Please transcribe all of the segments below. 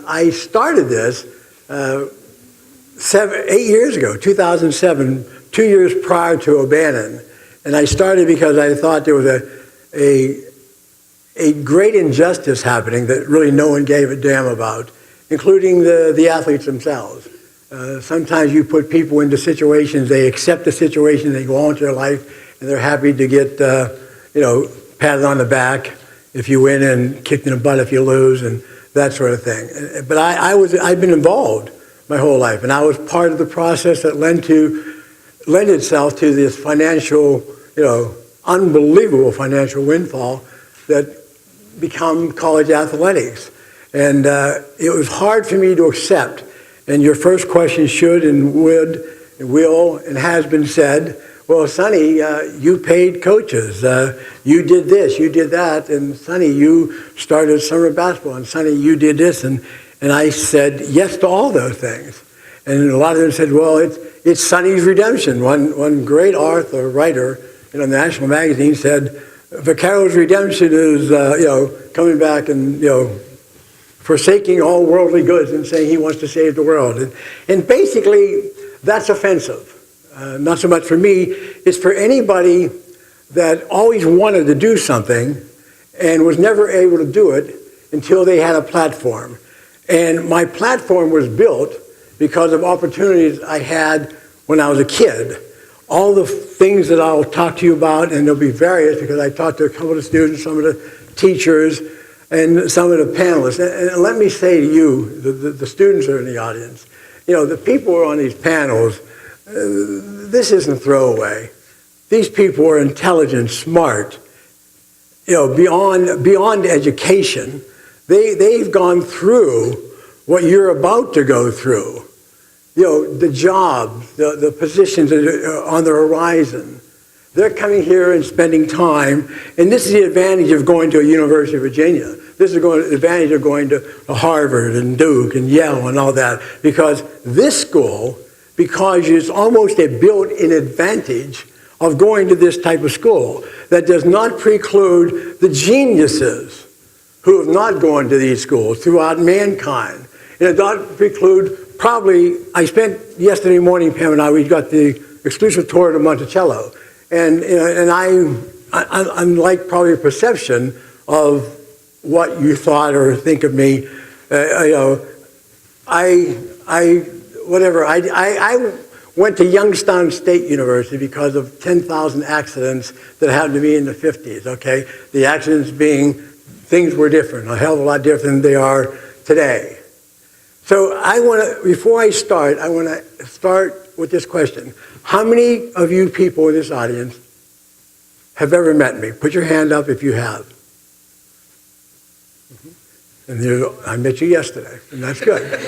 I started this 8 years ago, 2007, 2 years prior to O'Bannon. And I started because I thought there was a great injustice happening that really no one gave a damn about, including the athletes themselves. Sometimes you put people into situations, they accept the situation, they go on to their life, and they're happy to get, patted on the back if you win and kicked in the butt if you lose, and that sort of thing. But I've been involved my whole life, and I was part of the process that lent itself to this financial, unbelievable financial windfall that become college athletics. And it was hard for me to accept. And your first question should and would and will and has been said, well, Sonny, you paid coaches. You did this, you did that. And Sonny, you started summer basketball. And Sonny, you did this. And I said yes to all those things. And a lot of them said, well, it's Sonny's redemption. One great writer in a national magazine said, Vaccaro's redemption is, coming back and, forsaking all worldly goods and saying he wants to save the world. And basically, that's offensive. Not so much for me, it's for anybody that always wanted to do something and was never able to do it until they had a platform. And my platform was built because of opportunities I had when I was a kid. All the things that I'll talk to you about, and there'll be various because I talked to a couple of the students, some of the teachers, and some of the panelists. And let me say to you, the students are in the audience, the people who are on these panels, this isn't throwaway. These people are intelligent, smart, beyond education. They've gone through what you're about to go through. The jobs, the positions that are on the horizon. They're coming here and spending time, and this is the advantage of going to a University of Virginia. This is the advantage of going to Harvard and Duke and Yale and all that, because this school, because it's almost a built-in advantage of going to this type of school that does not preclude the geniuses who have not gone to these schools throughout mankind. And it does not preclude, probably, I spent yesterday morning, Pam and we got the exclusive tour to Monticello. And I'm like probably a perception of what you thought or think of me. I went to Youngstown State University because of 10,000 accidents that happened to me in the 50s, okay? The accidents being, things were different, a hell of a lot different than they are today. So before I start, I want to start with this question. How many of you people in this audience have ever met me? Put your hand up if you have. And I met you yesterday, and that's good.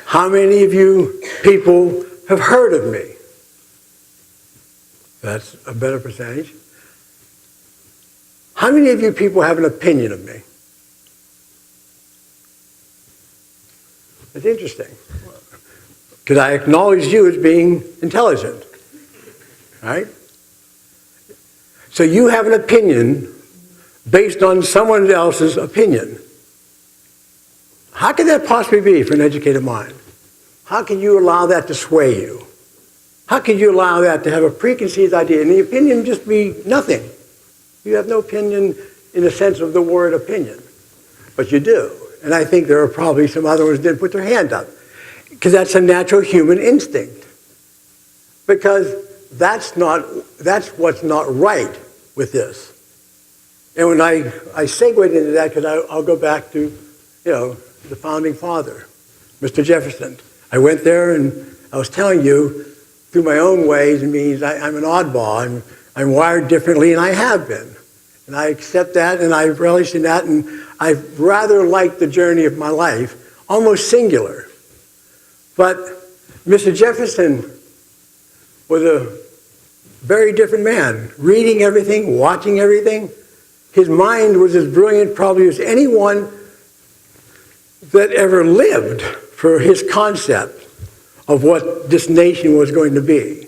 How many of you people have heard of me? That's a better percentage. How many of you people have an opinion of me? That's interesting. Because I acknowledge you as being intelligent, right? So you have an opinion based on someone else's opinion. How can that possibly be for an educated mind? How can you allow that to sway you? How can you allow that to have a preconceived idea and the opinion just be nothing? You have no opinion in the sense of the word opinion, but you do. And I think there are probably some other ones that didn't put their hand up. Because that's a natural human instinct. Because that's what's not right with this. And when I segued into that, because I'll go back to, the founding father, Mr. Jefferson. I went there and I was telling you, through my own ways, it means I'm an oddball. I'm wired differently, and I have been. And I accept that, and I relish in that, and I've rather liked the journey of my life, almost singular. But Mr. Jefferson was a very different man, reading everything, watching everything. His mind was as brilliant probably as anyone that ever lived for his concept of what this nation was going to be.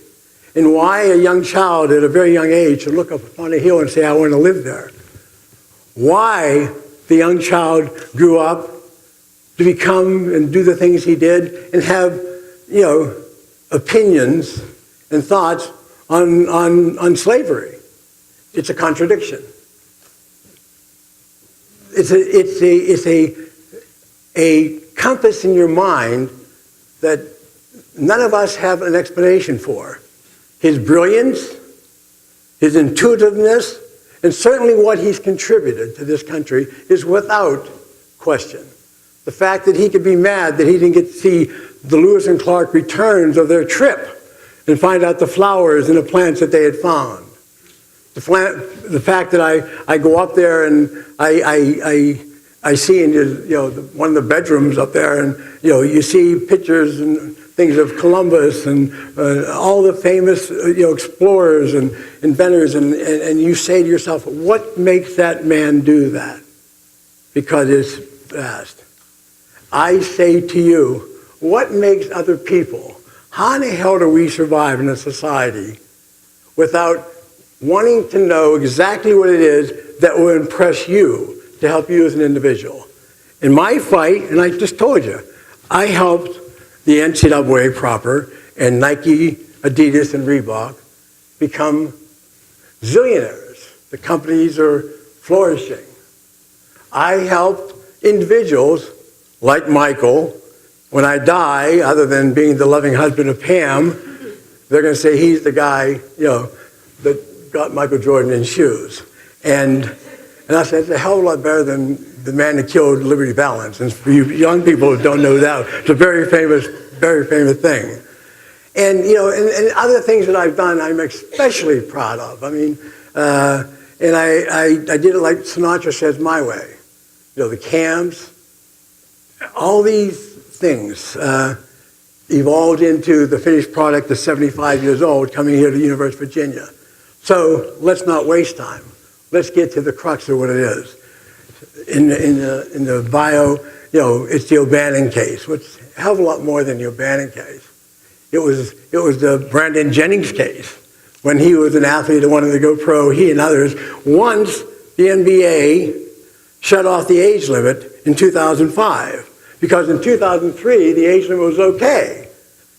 And why a young child at a very young age should look up upon a hill and say, I want to live there. Why the young child grew up to become and do the things he did and have, opinions and thoughts on slavery. It's a contradiction. It's a compass in your mind that none of us have an explanation for. His brilliance, his intuitiveness, and certainly what he's contributed to this country is without question. The fact that he could be mad that he didn't get to see the Lewis and Clark returns of their trip and find out the flowers and the plants that they had found. The fact that I go up there and I see in one of the bedrooms up there, and you see pictures and things of Columbus and all the famous explorers and inventors, and you say to yourself, what makes that man do that? Because it's vast. I say to you, what makes other people? How in the hell do we survive in a society without wanting to know exactly what it is that will impress you to help you as an individual? In my fight, and I just told you, I helped the NCAA proper and Nike, Adidas, and Reebok become zillionaires. The companies are flourishing. I helped individuals like Michael. When I die, other than being the loving husband of Pam, they're going to say he's the guy, that got Michael Jordan in shoes. And I said, it's a hell of a lot better than the man that killed Liberty Valance. And for you young people who don't know that, it's a very famous thing. And, and other things that I've done, I'm especially proud of. I mean, and I did it like Sinatra says, my way. The CAMs, all these things evolved into the finished product of 75 years old coming here to the University of Virginia. So let's not waste time. Let's get to the crux of what it is. In the bio, it's the O'Bannon case, which is a hell of a lot more than the O'Bannon case. It was the Brandon Jennings case when he was an athlete that wanted to go pro, he and others. Once the NBA shut off the age limit in 2005. Because in 2003, the age limit was okay.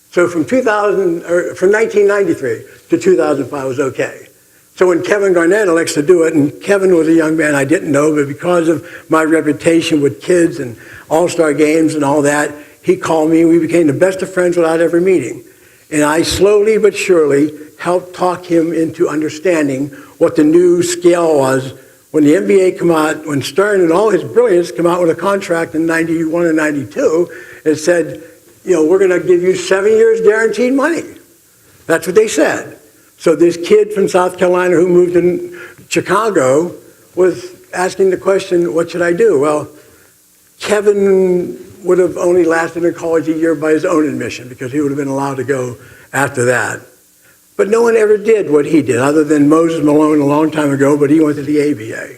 So from 1993 to 2005 was okay. So when Kevin Garnett elects to do it, and Kevin was a young man I didn't know, but because of my reputation with kids and all-star games and all that, he called me. We became the best of friends without ever meeting. And I slowly but surely helped talk him into understanding what the new scale was. When the NBA came out, when Stern and all his brilliance came out with a contract in 91 and 92, it said, we're going to give you 7 years guaranteed money. That's what they said. So this kid from South Carolina who moved to Chicago was asking the question, what should I do? Well, Kevin would have only lasted in college a year by his own admission because he would have been allowed to go after that. But no one ever did what he did, other than Moses Malone a long time ago, but he went to the ABA.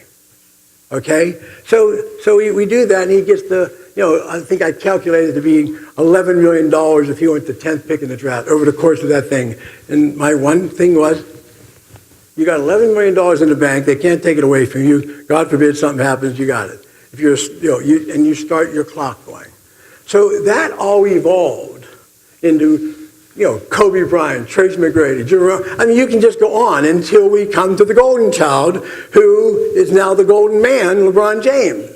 Okay? So we do that, and he gets I think I calculated to be $11 million if he went the 10th pick in the draft over the course of that thing. And my one thing was, you got $11 million in the bank, they can't take it away from you. God forbid something happens, you got it. If you're, and you start your clock going. So that all evolved into Kobe Bryant, Tracy McGrady, Jerome. I mean, you can just go on until we come to the golden child, who is now the golden man, LeBron James.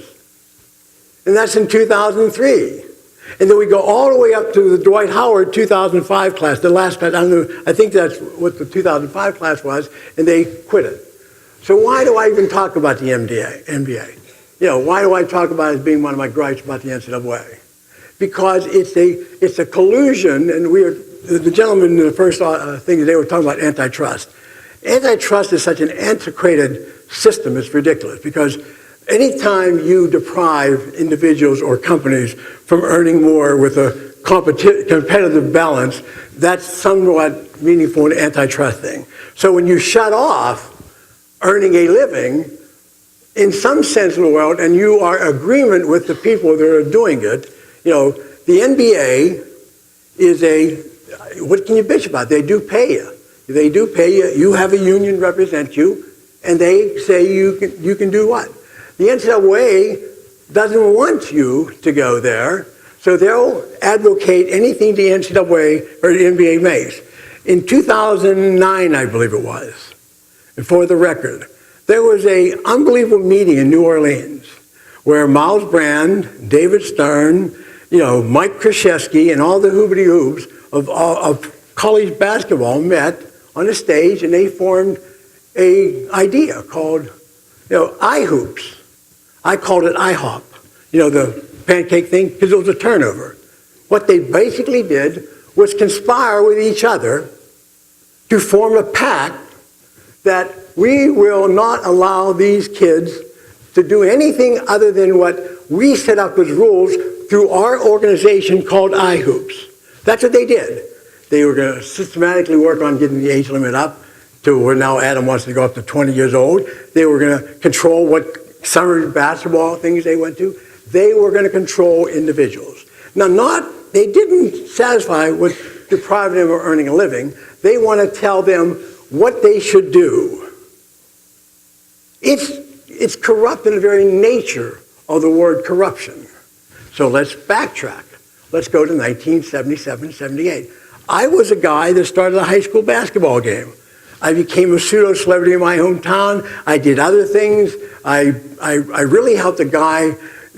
And that's in 2003. And then we go all the way up to the Dwight Howard 2005 class, the last class. I think that's what the 2005 class was, and they quit it. So why do I even talk about the NBA? Why do I talk about it as being one of my gripes about the NCAA? Because it's a collusion, and the gentleman in the first thing, they were talking about antitrust. Antitrust is such an antiquated system, it's ridiculous, because anytime you deprive individuals or companies from earning more with a competitive balance, that's somewhat meaningful an antitrust thing. So when you shut off earning a living, in some sense in the world, and you are in agreement with the people that are doing it, the NBA is what can you bitch about? They do pay you. They do pay you. You have a union represent you, and they say you can do what? The NCAA doesn't want you to go there, so they'll advocate anything the NCAA or the NBA makes. In 2009, I believe it was, and for the record, there was an unbelievable meeting in New Orleans where Miles Brand, David Stern, Mike Krzyzewski, and all the hoobity-hoobs of college basketball met on a stage, and they formed an idea called, I-hoops. I called it IHOP, the pancake thing, because it was a turnover. What they basically did was conspire with each other to form a pact that we will not allow these kids to do anything other than what we set up as rules through our organization called iHoops. That's what they did. They were going to systematically work on getting the age limit up to where now Adam wants to go up to 20 years old. They were going to control what summer basketball things they went to. They were going to control individuals. Now, they didn't satisfy with depriving them of earning a living. They want to tell them what they should do. It's corrupt in the very nature of the word corruption. So let's backtrack. Let's go to 1977, 78. I was a guy that started a high school basketball game. I became a pseudo-celebrity in my hometown. I did other things. I really helped a guy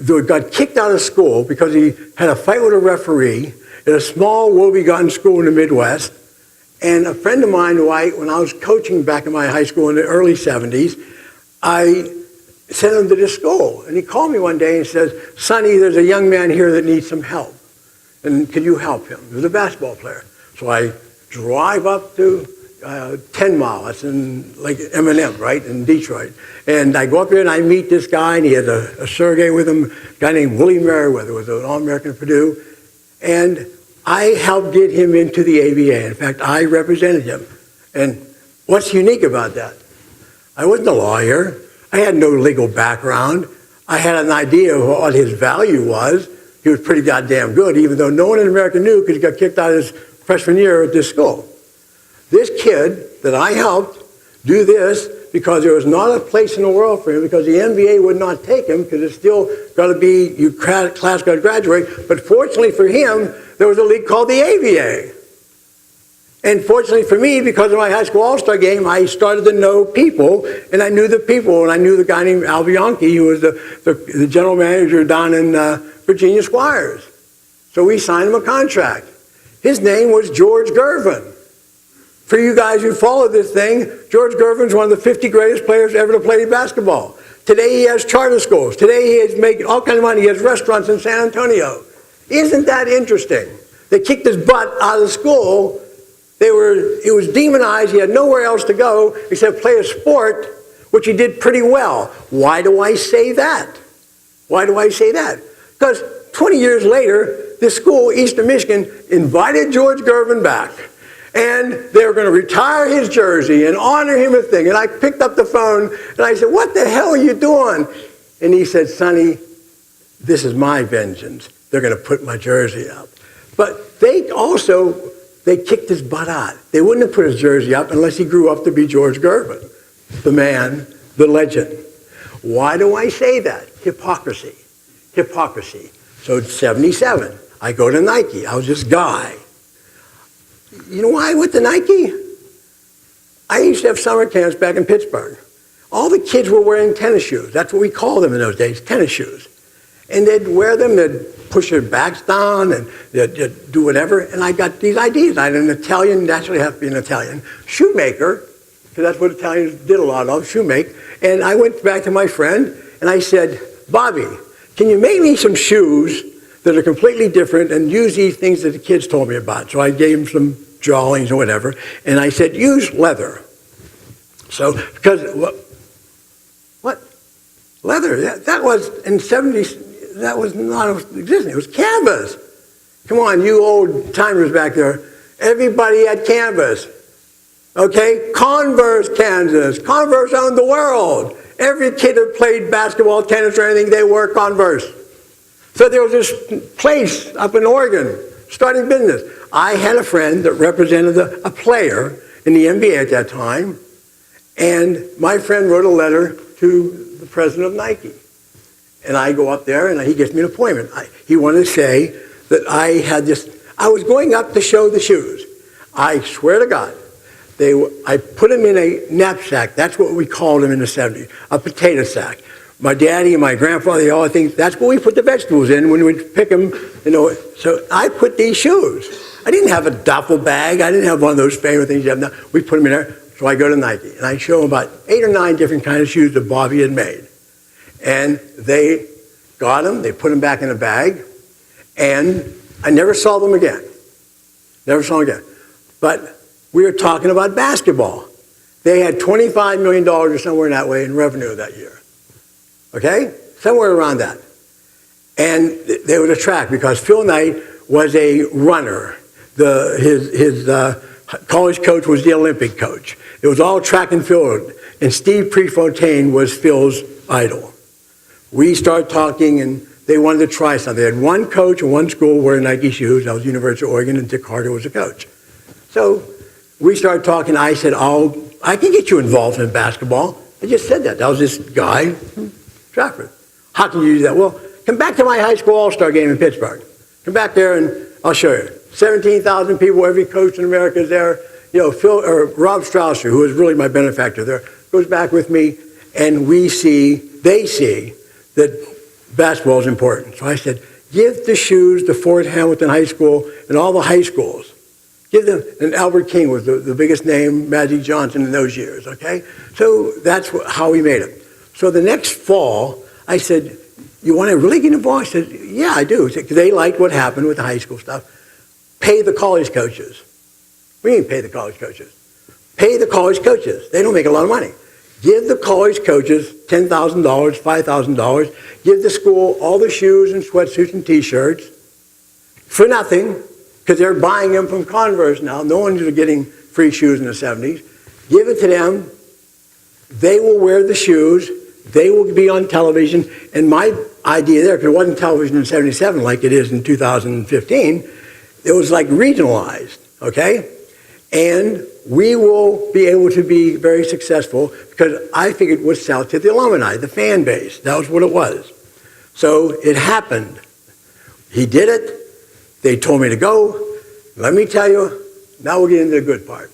who got kicked out of school because he had a fight with a referee at a small woebegone school in the Midwest. And a friend of mine, when I was coaching back in my high school in the early 70s, I sent him to this school. And he called me one day and says, "Sonny, there's a young man here that needs some help. And can you help him?" He was a basketball player. So I drive up to 10 Mile, that's in like M&M, right, in Detroit. And I go up there and I meet this guy, and he has a surrogate with him, a guy named Willie Merriweather, was an All-American at Purdue. And I helped get him into the ABA. In fact, I represented him. And what's unique about that? I wasn't a lawyer. I had no legal background. I had an idea of what his value was. He was pretty goddamn good, even though no one in America knew because he got kicked out his freshman year at this school. This kid that I helped do this because there was not a place in the world for him, because the NBA would not take him because it's still got to be, your class got to graduate. But fortunately for him, there was a league called the ABA. And fortunately for me, because of my high school all-star game, I started to know people, and I knew the people, and I knew the guy named Al Bianchi, who was the general manager down in Virginia Squires. So we signed him a contract. His name was George Gervin. For you guys who follow this thing, George Gervin's one of the 50 greatest players ever to play basketball. Today he has charter schools. Today he is making all kinds of money. He has restaurants in San Antonio. Isn't that interesting? They kicked his butt out of school. It was demonized. He had nowhere else to go except play a sport, which he did pretty well. Why do I say that? Why do I say that? Because 20 years later, this school, Eastern Michigan, invited George Gervin back. And they were going to retire his jersey and honor him a thing. And I picked up the phone and I said, "What the hell are you doing?" And he said, "Sonny, this is my vengeance. They're going to put my jersey up." But they kicked his butt out. They wouldn't have put his jersey up unless he grew up to be George Gervin, the man, the legend. Why do I say that? Hypocrisy. Hypocrisy. So it's 77. I go to Nike. I was this guy. You know why I went to Nike? I used to have summer camps back in Pittsburgh. All the kids were wearing tennis shoes. That's what we called them in those days, tennis shoes. And they'd wear them, they'd push their backs down, and they'd do whatever. And I got these ideas. I had an Italian, naturally have to be an Italian, shoemaker, because that's what Italians did a lot of, shoemake. And I went back to my friend, and I said, "Bobby, can you make me some shoes that are completely different and use these things that the kids told me about?" So I gave him some drawings or whatever, and I said, "Use leather." So, because, what? Leather, that was in 70s, that was not existing. It was canvas. Come on, you old timers back there. Everybody had canvas. Okay? Converse canvas. Converse owned the world. Every kid that played basketball, tennis, or anything, they wore Converse. So there was this place up in Oregon, starting business. I had a friend that represented a player in the NBA at that time, and my friend wrote a letter to the president of Nike. And I go up there, and he gets me an appointment. He wanted to say that I was going up to show the shoes. I swear to God, I put them in a knapsack. That's what we called them in the 70s, a potato sack. My daddy and my grandfather, they all think that's what we put the vegetables in when we'd pick them, So I put these shoes. I didn't have a duffel bag. I didn't have one of those famous things you have now. We put them in there. So I go to Nike, and I show them about 8 or 9 different kinds of shoes that Bobby had made. And they got them. They put them back in a bag. And I never saw them again. Never saw them again. But we were talking about basketball. They had $25 million or somewhere in that way in revenue that year. Okay? Somewhere around that. And they would attract because Phil Knight was a runner. His college coach was the Olympic coach. It was all track and field. And Steve Prefontaine was Phil's idol. We started talking, and they wanted to try something. They had one coach and one school wearing Nike shoes. That was the University of Oregon, and Dick Carter was the coach. So we started talking. I said, I can get you involved in basketball. I just said that. That was this guy from Stratford. How can you do that? Well, come back to my high school all-star game in Pittsburgh. Come back there, and I'll show you. 17,000 people, every coach in America is there. Rob Strausser, who is really my benefactor there, goes back with me, and they see that basketball is important. So I said, give the shoes to Fort Hamilton High School and all the high schools. Give them, and Albert King was the biggest name, Magic Johnson in those years, okay? So that's how we made it. So the next fall, I said, you want to really get involved? I said, yeah, I do. Because they liked what happened with the high school stuff. Pay the college coaches. We didn't pay the college coaches. Pay the college coaches. They don't make a lot of money. Give the college coaches $10,000, $5,000. Give the school all the shoes and sweatsuits and T-shirts for nothing, because they're buying them from Converse now. No one's getting free shoes in the 70s. Give it to them. They will wear the shoes. They will be on television. And my idea there, because it wasn't television in 77 like it is in 2015, it was like regionalized, okay? And we will be able to be very successful because I figured it would sell to the alumni, the fan base. That was what it was. So it happened. He did it. They told me to go. Let me tell you, now we'll get into the good part.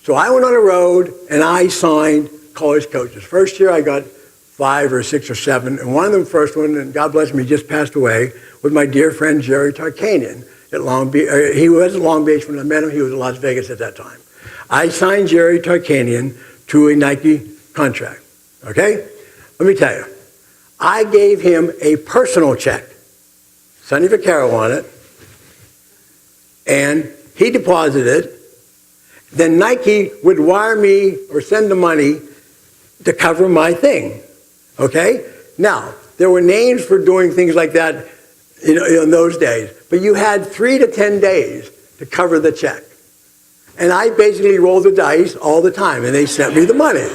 So I went on the road and I signed college coaches. First year I got 5 or 6 or 7, and one of them, first one, and God bless him, he just passed away, was my dear friend Jerry Tarkanian at Long Beach. He was at Long Beach when I met him. He was in Las Vegas at that time. I signed Jerry Tarkanian to a Nike contract, okay? Let me tell you, I gave him a personal check, Sonny Vaccaro on it, and he deposited it. Then Nike would wire me or send the money to cover my thing, okay? Now, there were names for doing things like that in those days, but you had 3 to 10 days to cover the check. And I basically rolled the dice all the time, and they sent me the money.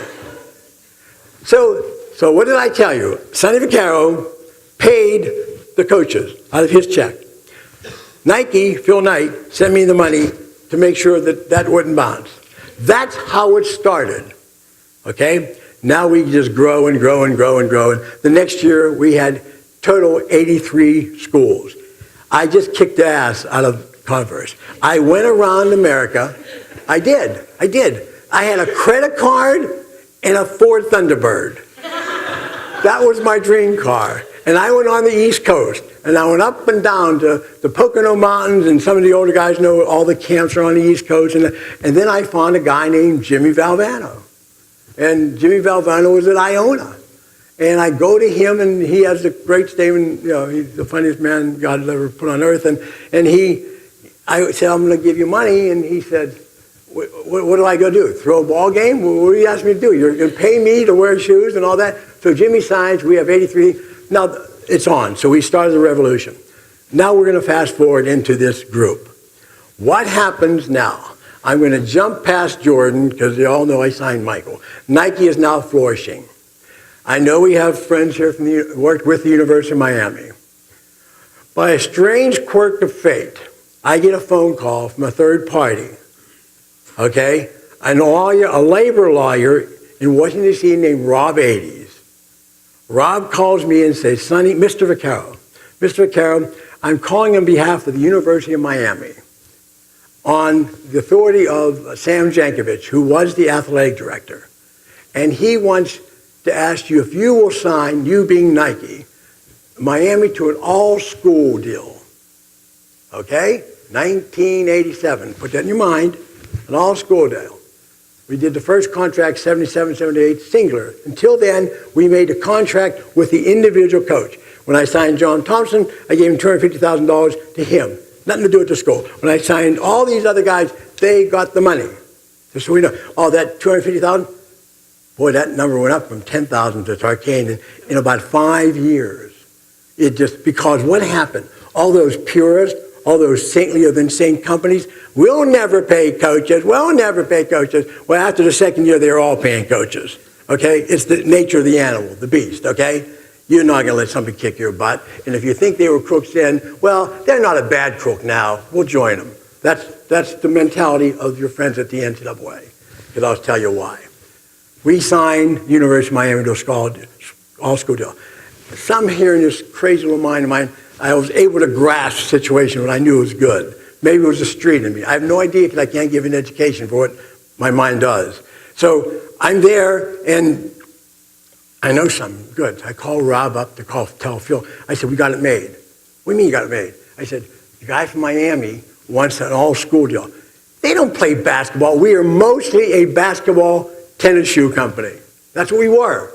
So what did I tell you? Sonny Vaccaro paid the coaches out of his check. Nike, Phil Knight, sent me the money to make sure that that wouldn't bounce. That's how it started, okay? Now we just grow and grow and grow and grow. And the next year we had total 83 schools. I just kicked the ass out of Converse. I went around America. I did. I had a credit card and a Ford Thunderbird. That was my dream car. And I went on the East Coast. And I went up and down to the Pocono Mountains, and some of the older guys know all the camps are on the East Coast. And then I found a guy named Jimmy Valvano. And Jimmy Valvano was at Iona. And I go to him, and he has the great statement, he's the funniest man God has ever put on earth. And I said, I'm going to give you money. And he said, what do I go do? Throw a ball game? What do you ask me to do? You're going to pay me to wear shoes and all that? So Jimmy signs. We have 83. Now, it's on. So we started the revolution. Now we're going to fast forward into this group. What happens now? I'm going to jump past Jordan, because you all know I signed Michael. Nike is now flourishing. I know we have friends here who worked with the University of Miami. By a strange quirk of fate, I get a phone call from a third party, okay? A labor lawyer in Washington, D.C. named Rob Ades. Rob calls me and says, Sonny, Mr. Vaccaro, I'm calling on behalf of the University of Miami on the authority of Sam Jankovich, who was the athletic director. And he wants to ask you if you will sign, you being Nike, Miami to an all-school deal. Okay? 1987. Put that in your mind. An all-school deal. We did the first contract, 77, 78, singular. Until then, we made a contract with the individual coach. When I signed John Thompson, I gave him $250,000 to him. Nothing to do with the school. When I signed all these other guys, they got the money. Just so we know. Oh, that $250,000? Boy, that number went up from 10,000 to Tarkanian in about 5 years. It just, because what happened? All those purists, all those saintlier than saint companies, we'll never pay coaches, we'll never pay coaches. Well, after the second year, they're all paying coaches, okay? It's the nature of the animal, the beast, okay? You're not going to let somebody kick your butt. And if you think they were crooks then, well, they're not a bad crook now. We'll join them. That's the mentality of your friends at the NCAA, because I'll tell you why. We signed University of Miami to an all-school deal. Some here in this crazy little mind of mine, I was able to grasp the situation when I knew it was good. Maybe it was the street in me. I have no idea because I can't give an education for what my mind does. So I'm there, and I know something good. I call Rob up to tell Phil. I said, we got it made. What do you mean you got it made? I said, the guy from Miami wants an all-school deal. They don't play basketball. We are mostly a basketball tennis shoe company. That's what we were.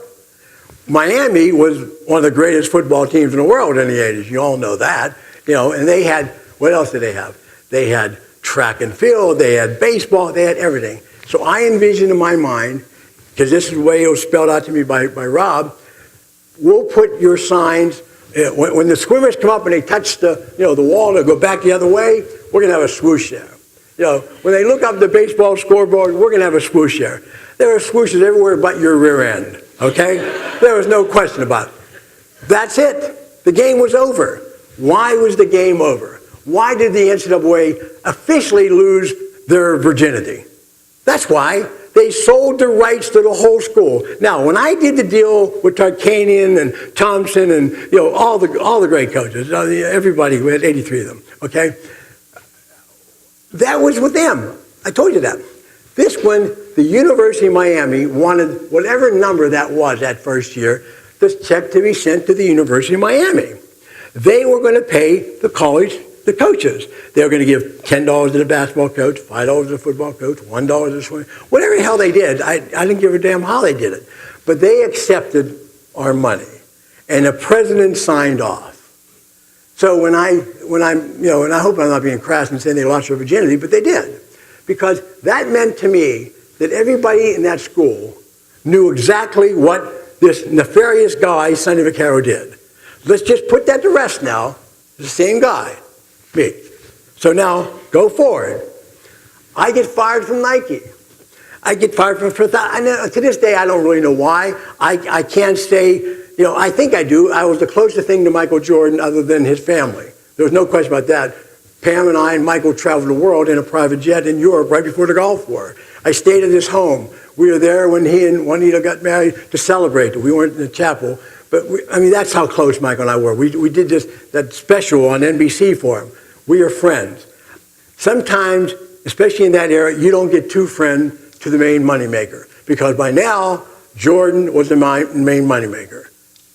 Miami was one of the greatest football teams in the world in the 80s. You all know that. And they had, what else did they have? They had track and field, they had baseball, they had everything. So I envisioned in my mind, because this is the way it was spelled out to me by Rob, we'll put your signs, when the swimmers come up and they touch the wall to go back the other way, we're going to have a swoosh there. When they look up the baseball scoreboard, we're going to have a swoosh there. There are swooshes everywhere but your rear end, okay? There was no question about it. That's it. The game was over. Why was the game over? Why did the NCAA officially lose their virginity? That's why. They sold the rights to the whole school. Now, when I did the deal with Tarkanian and Thompson and all the great coaches, everybody, we had 83 of them, okay? That was with them. I told you that. This one, the University of Miami wanted whatever number that was that first year, this check to be sent to the University of Miami. They were going to pay the coaches. They were going to give $10 to the basketball coach, $5 to the football coach, $1 to the swimmer, whatever the hell they did. I didn't give a damn how they did it. But they accepted our money. And the president signed off. So when I'm, and I hope I'm not being crass and saying they lost their virginity, but they did. Because that meant to me that everybody in that school knew exactly what this nefarious guy, Sonny Vaccaro, did. Let's just put that to rest now. The same guy, me. So now, go forward. I get fired from Nike. I get fired from, to this day, I don't really know why. I can't say, I think I do. I was the closest thing to Michael Jordan other than his family. There was no question about that. Pam and I and Michael traveled the world in a private jet in Europe right before the Gulf War. I stayed at his home. We were there when he and Juanita got married to celebrate. We weren't in the chapel. But, that's how close Michael and I were. We did that special on NBC for him. We are friends. Sometimes, especially in that era, you don't get too friend to the main moneymaker. Because by now, Jordan was the main moneymaker.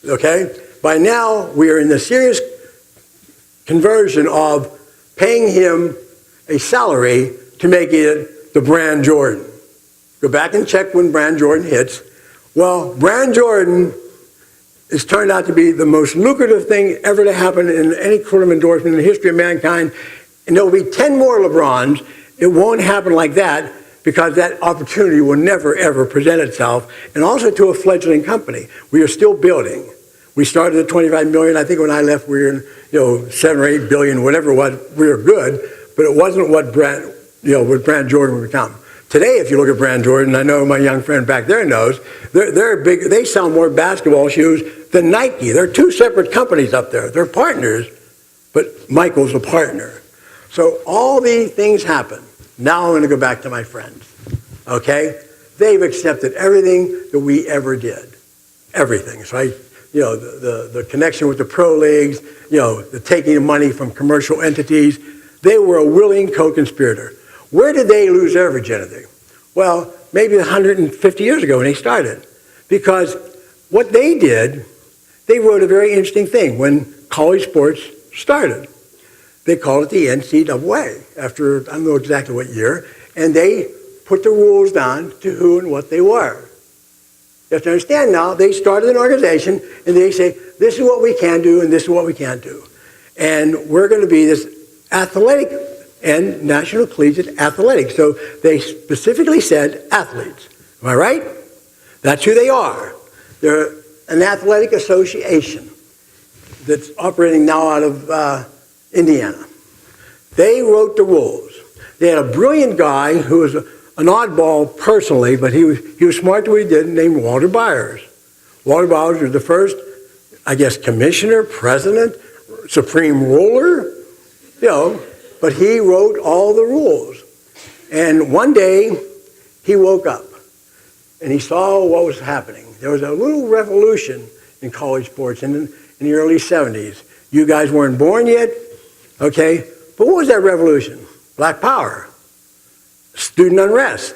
Okay? By now, we are in the serious conversion of paying him a salary to make it the brand Jordan. Go back and check when brand Jordan hits. Well, brand Jordan has turned out to be the most lucrative thing ever to happen in any sort of endorsement in the history of mankind. And there will be 10 more LeBrons. It won't happen like that because that opportunity will never, ever present itself. And also to a fledgling company. We are still building. We started at 25 million. I think when I left, we were in 7 or 8 billion, whatever it was. We were good, but it wasn't what brand Jordan would become. Today, if you look at Brand Jordan, I know my young friend back there knows, they're big. They sell more basketball shoes than Nike. They're two separate companies up there. They're partners, but Michael's a partner. So all these things happen. Now I'm going to go back to my friends. Okay? They've accepted everything that we ever did. Everything. So I the connection with the pro leagues, the taking of money from commercial entities. They were a willing co-conspirator. Where did they lose their virginity? Well, maybe 150 years ago when they started. Because what they did, they wrote a very interesting thing when college sports started. They called it the NCAA after, I don't know exactly what year, and they put the rules down to who and what they were. You have to understand now, they started an organization and they say, this is what we can do and this is what we can't do. And we're going to be this athletic and National Collegiate Athletics. So they specifically said athletes. Am I right? That's who they are. They're an athletic association that's operating now out of Indiana. They wrote the rules. They had a brilliant guy who was an oddball personally, but he was smart to what he did, named Walter Byers. Walter Byers was the first, I guess, commissioner, president, supreme ruler, but he wrote all the rules. And one day, he woke up, and he saw what was happening. There was a little revolution in college sports in the early 70s. You guys weren't born yet, okay? But what was that revolution? Black power. Student unrest.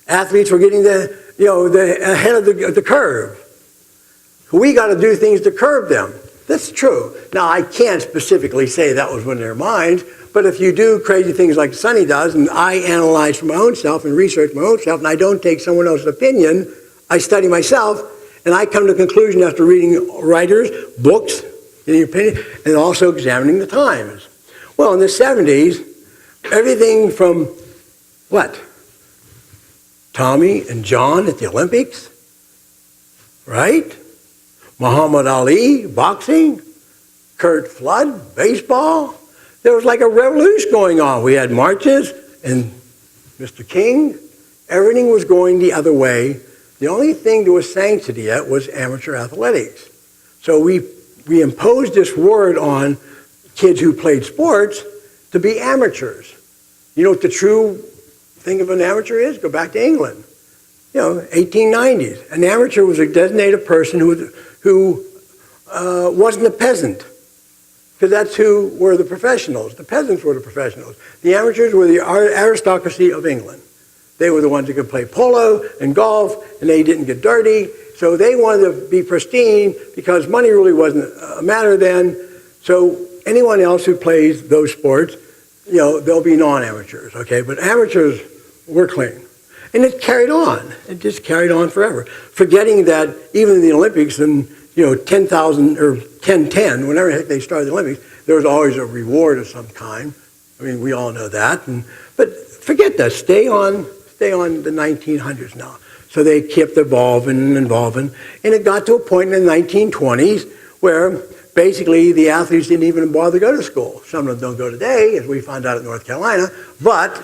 Athletes were getting the ahead of the curve. We got to do things to curb them. That's true. Now, I can't specifically say that was in their minds, but if you do crazy things like Sonny does, and I analyze for my own self and research my own self, and I don't take someone else's opinion, I study myself, and I come to a conclusion after reading writers, books, in the opinion, and also examining the times. Well, in the 70s, everything from what? Tommy and John at the Olympics, right? Muhammad Ali, boxing, Kurt Flood, baseball. There was like a revolution going on. We had marches and Mr. King. Everything was going the other way. The only thing that was sanctioned yet was amateur athletics. So we imposed this word on kids who played sports to be amateurs. You know what the true thing of an amateur is? Go back to England. 1890s. An amateur was a designated person who wasn't a peasant, because that's who were the professionals. The peasants were the professionals. The amateurs were the aristocracy of England. They were the ones who could play polo and golf, and they didn't get dirty. So they wanted to be pristine because money really wasn't a matter then. So anyone else who plays those sports, they'll be non-amateurs, okay? But amateurs were clean. And it carried on. It just carried on forever. Forgetting that even in the Olympics in 10,000 or 1010, whenever the heck they started the Olympics, there was always a reward of some kind. I mean, we all know that. But forget that. Stay on the 1900s now. So they kept evolving and evolving. And it got to a point in the 1920s where basically the athletes didn't even bother to go to school. Some of them don't go today, as we found out in North Carolina. But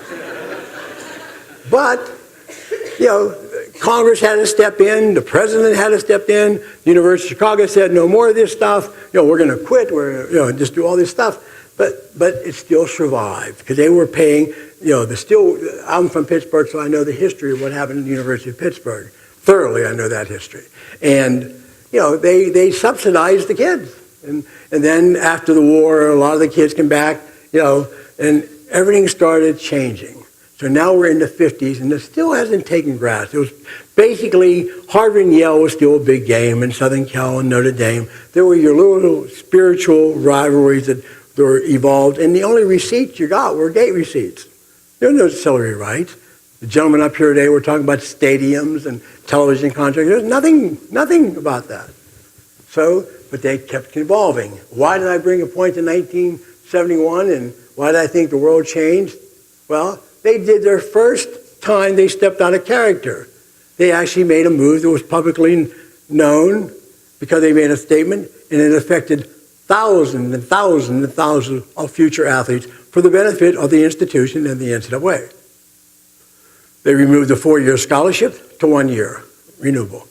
Congress had to step in. The president had to step in. The University of Chicago said, no more of this stuff. We're going to quit. We're just do all this stuff. But it still survived because they were paying. I'm from Pittsburgh, so I know the history of what happened at the University of Pittsburgh. Thoroughly, I know that history. And they subsidized the kids. And then after the war, a lot of the kids came back. And everything started changing. So now we're in the 50s, and it still hasn't taken grasp. It was basically, Harvard and Yale was still a big game, and Southern Cal and Notre Dame. There were your little spiritual rivalries that were evolved, and the only receipts you got were gate receipts. There were no celery rights. The gentlemen up here today were talking about stadiums and television contracts. There's nothing about that. So, but they kept evolving. Why did I bring a point to 1971, and why did I think the world changed? Well, they did their first time they stepped out of character. They actually made a move that was publicly known because they made a statement, and it affected thousands and thousands and thousands of future athletes for the benefit of the institution and the NCAA. They removed the 4-year scholarship to 1 year, renewable.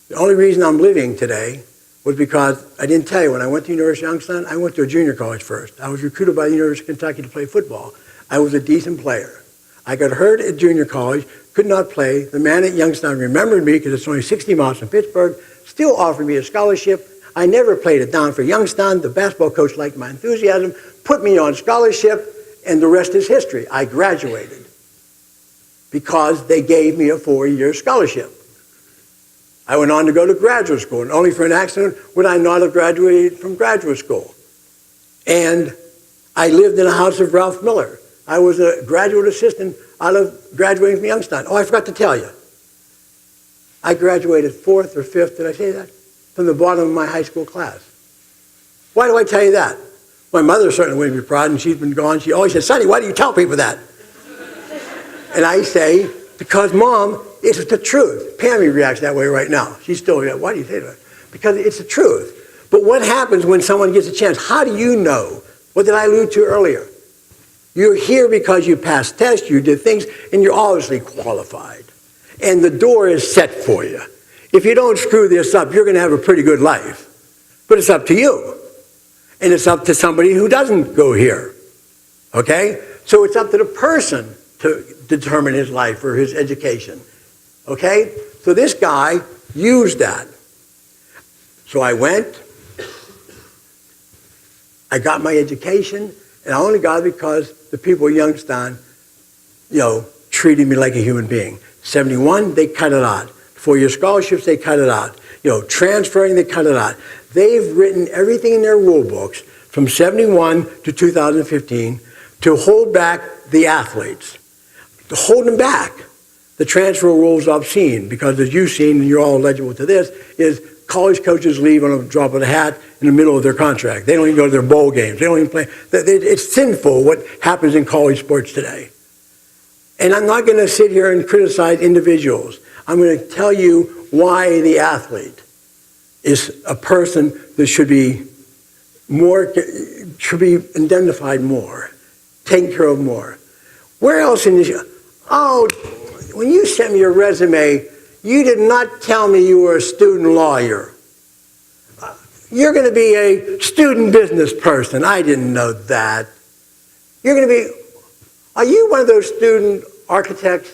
The only reason I'm living today was because I didn't tell you, when I went to the University of Youngstown, I went to a junior college first. I was recruited by the University of Kentucky to play football. I was a decent player. I got hurt at junior college, could not play. The man at Youngstown remembered me because it's only 60 miles from Pittsburgh, still offered me a scholarship. I never played it down for Youngstown. The basketball coach liked my enthusiasm, put me on scholarship, and the rest is history. I graduated because they gave me a 4-year scholarship. I went on to go to graduate school, and only for an accident would I not have graduated from graduate school. And I lived in a house of Ralph Miller. I was a graduate assistant out of graduating from Youngstown. Oh, I forgot to tell you. I graduated 4th or 5th, did I say that? From the bottom of my high school class. Why do I tell you that? My mother certainly wouldn't be proud, and she's been gone. She always says, Sonny, why do you tell people that? And I say, because, Mom, it's the truth. Pammy reacts that way right now. She's still, why do you say that? Because it's the truth. But what happens when someone gets a chance? How do you know? What did I allude to earlier? You're here because you passed tests, you did things, and you're obviously qualified. And the door is set for you. If you don't screw this up, you're going to have a pretty good life. But it's up to you. And it's up to somebody who doesn't go here. Okay? So it's up to the person to determine his life or his education. Okay? So this guy used that. So I went, I got my education, and I only got it because the people of Youngstown, treated me like a human being. 71, they cut it out. 4-year scholarships, they cut it out. Transferring, they cut it out. They've written everything in their rule books from 71 to 2015 to hold back the athletes, to hold them back. The transfer rules I've seen, because as you've seen, and you're all eligible to this, is college coaches leave on a drop of a hat in the middle of their contract. They don't even go to their bowl games. They don't even play. It's sinful what happens in college sports today. And I'm not going to sit here and criticize individuals. I'm going to tell you why the athlete is a person that should be indemnified more, taken care of more. Where else in this? Oh, when you sent me your resume, you did not tell me you were a student lawyer. You're going to be a student business person. I didn't know that. Are you one of those student architects?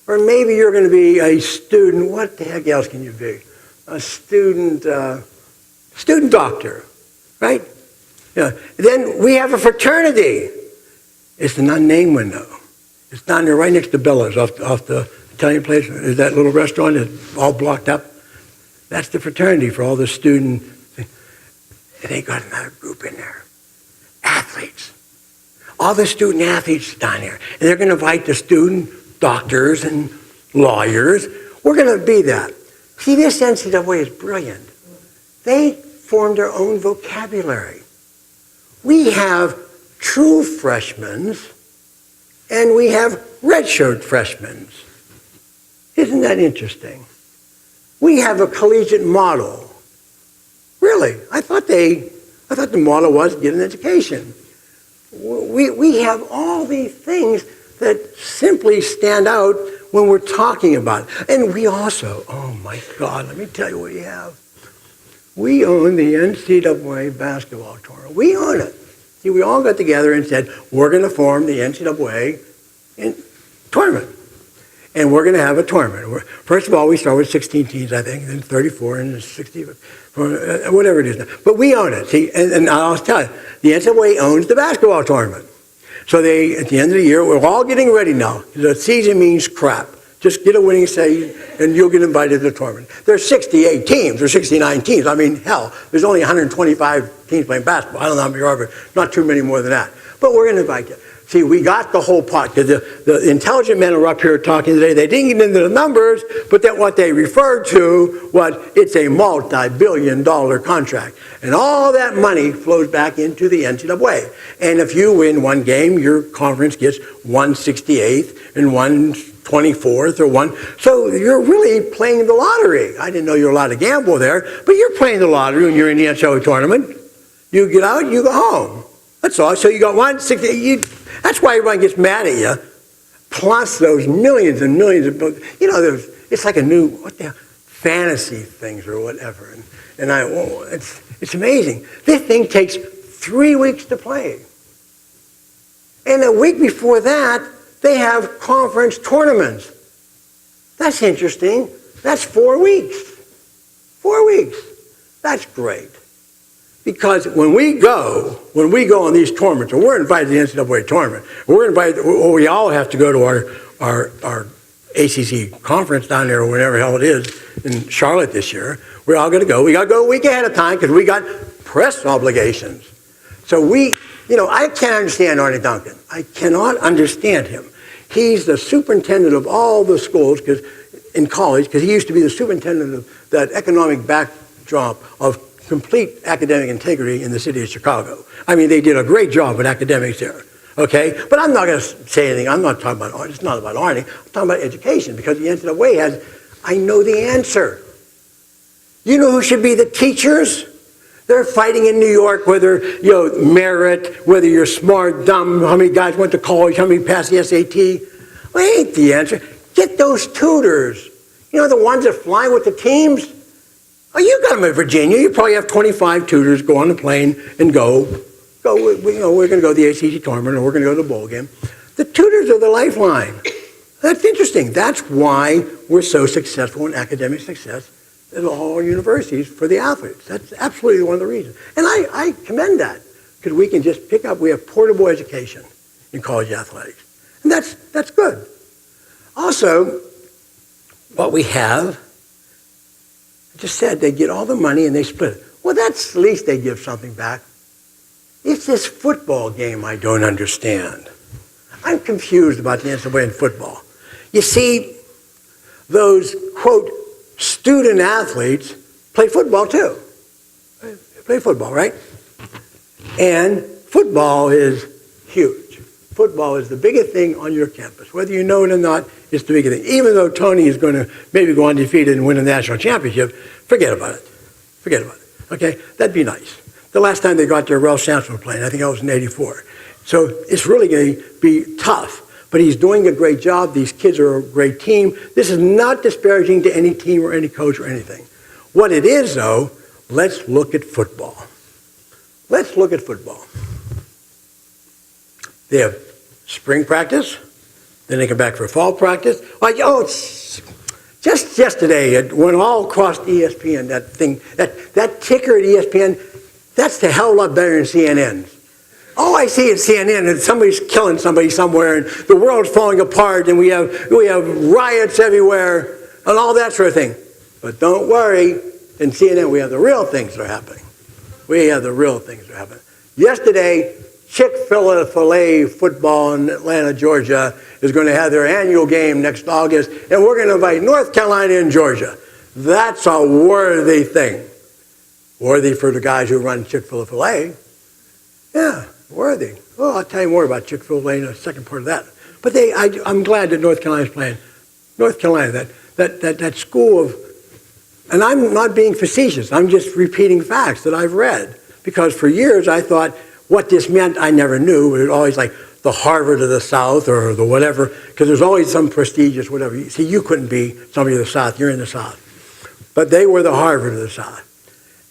Or maybe you're going to be a student, what the heck else can you be? A student doctor, right? Then we have a fraternity. It's an unnamed one, though. It's down there right next to Bella's off the Italian place. Is that little restaurant that's all blocked up? That's the fraternity for all the student. And they got another group in there. Athletes. All the student athletes down there. And they're going to invite the student doctors and lawyers. We're going to be that. See, this NCAA is brilliant. They formed their own vocabulary. We have true freshmen and we have redshirt freshmen. Isn't that interesting? We have a collegiate model. Really, I thought the model was get an education. We have all these things that simply stand out when we're talking about it. And we also, oh my God, let me tell you what we have. We own the NCAA basketball tournament. We own it. See, we all got together and said, we're going to form the NCAA tournament. And we're going to have a tournament. First of all, we start with 16 teams, I think, then 34 and 60, whatever it is now. But we own it. See, and I'll tell you, the NCAA owns the basketball tournament. So at the end of the year, we're all getting ready now. The season means crap. Just get a winning say, and you'll get invited to the tournament. There's 68 teams, or 69 teams. I mean, hell, there's only 125 teams playing basketball. I don't know how many are, but not too many more than that. But we're going to invite you. See, we got the whole pot, because the intelligent men are up here talking today. They didn't get into the numbers, but that what they referred to was it's a multi-billion-dollar contract. And all that money flows back into the NCAA. And if you win one game, your conference gets 168th and 124th or one. So you're really playing the lottery. I didn't know you were allowed to gamble there, but you're playing the lottery when you're in the NCAA tournament. You get out, you go home. That's all. So you got 168. That's why everyone gets mad at you. Plus those millions and millions of, it's like a new, fantasy things or whatever. It's amazing. This thing takes 3 weeks to play. And a week before that, they have conference tournaments. That's interesting. That's 4 weeks. 4 weeks. That's great. Because when we go on these tournaments, and we're invited to the NCAA tournament, we all have to go to our ACC conference down there, or whatever the hell it is, in Charlotte this year. We're all going to go. We got to go a week ahead of time because we got press obligations. So I can't understand Arnie Duncan. I cannot understand him. He's the superintendent of all the schools in college, because he used to be the superintendent of that economic backdrop of complete academic integrity in the city of Chicago. I mean, they did a great job with academics there, okay? But I'm not going to say anything. I'm not talking about Arnie. It's not about Arnie. I'm talking about education, because the NCAA I know the answer. You know who should be the teachers? They're fighting in New York whether, merit, whether you're smart, dumb, how many guys went to college, how many passed the SAT. Well, ain't the answer. Get those tutors. The ones that fly with the teams. Oh, you got them in Virginia. You probably have 25 tutors go on the plane and go. We're going to go to the ACC tournament, or we're going to go to the bowl game. The tutors are the lifeline. That's interesting. That's why we're so successful in academic success at all our universities for the athletes. That's absolutely one of the reasons. And I commend that, because we can just we have portable education in college athletics. And that's good. Also, what we have, I just said they get all the money and they split it. Well, that's the least they give something back. It's this football game I don't understand. I'm confused about the NCAA in football. You see, those, quote, student athletes play football too. They play football, right? And football is huge. Football is the biggest thing on your campus. Whether you know it or not, it's the biggest thing. Even though Tony is going to maybe go undefeated and win a national championship, forget about it. Forget about it. Okay? That'd be nice. The last time they got there, Ralph Sampson was playing. I think that was in '84. So it's really going to be tough. But he's doing a great job. These kids are a great team. This is not disparaging to any team or any coach or anything. What it is, though, let's look at football. Let's look at football. They have spring practice. Then they come back for fall practice. Just yesterday, it went all across ESPN, that thing, that ticker at ESPN, that's a hell of a lot better than CNN's. All I see at CNN is somebody's killing somebody somewhere, and the world's falling apart, and we have riots everywhere, and all that sort of thing. But don't worry, in CNN we have the real things that are happening. We have the real things that are happening. Yesterday, Chick-fil-A football in Atlanta, Georgia, is going to have their annual game next August, and we're going to invite North Carolina and Georgia. That's a worthy thing. Worthy for the guys who run Chick-fil-A. Yeah. Worthy. Well, I'll tell you more about Chick-fil-A in the second part of that. But I'm glad that North Carolina's playing. North Carolina, that school of, and I'm not being facetious, I'm just repeating facts that I've read. Because for years I thought what this meant I never knew. It was always like the Harvard of the South or the whatever, because there's always some prestigious whatever. See, you couldn't be somebody of the South, you're in the South. But they were the Harvard of the South.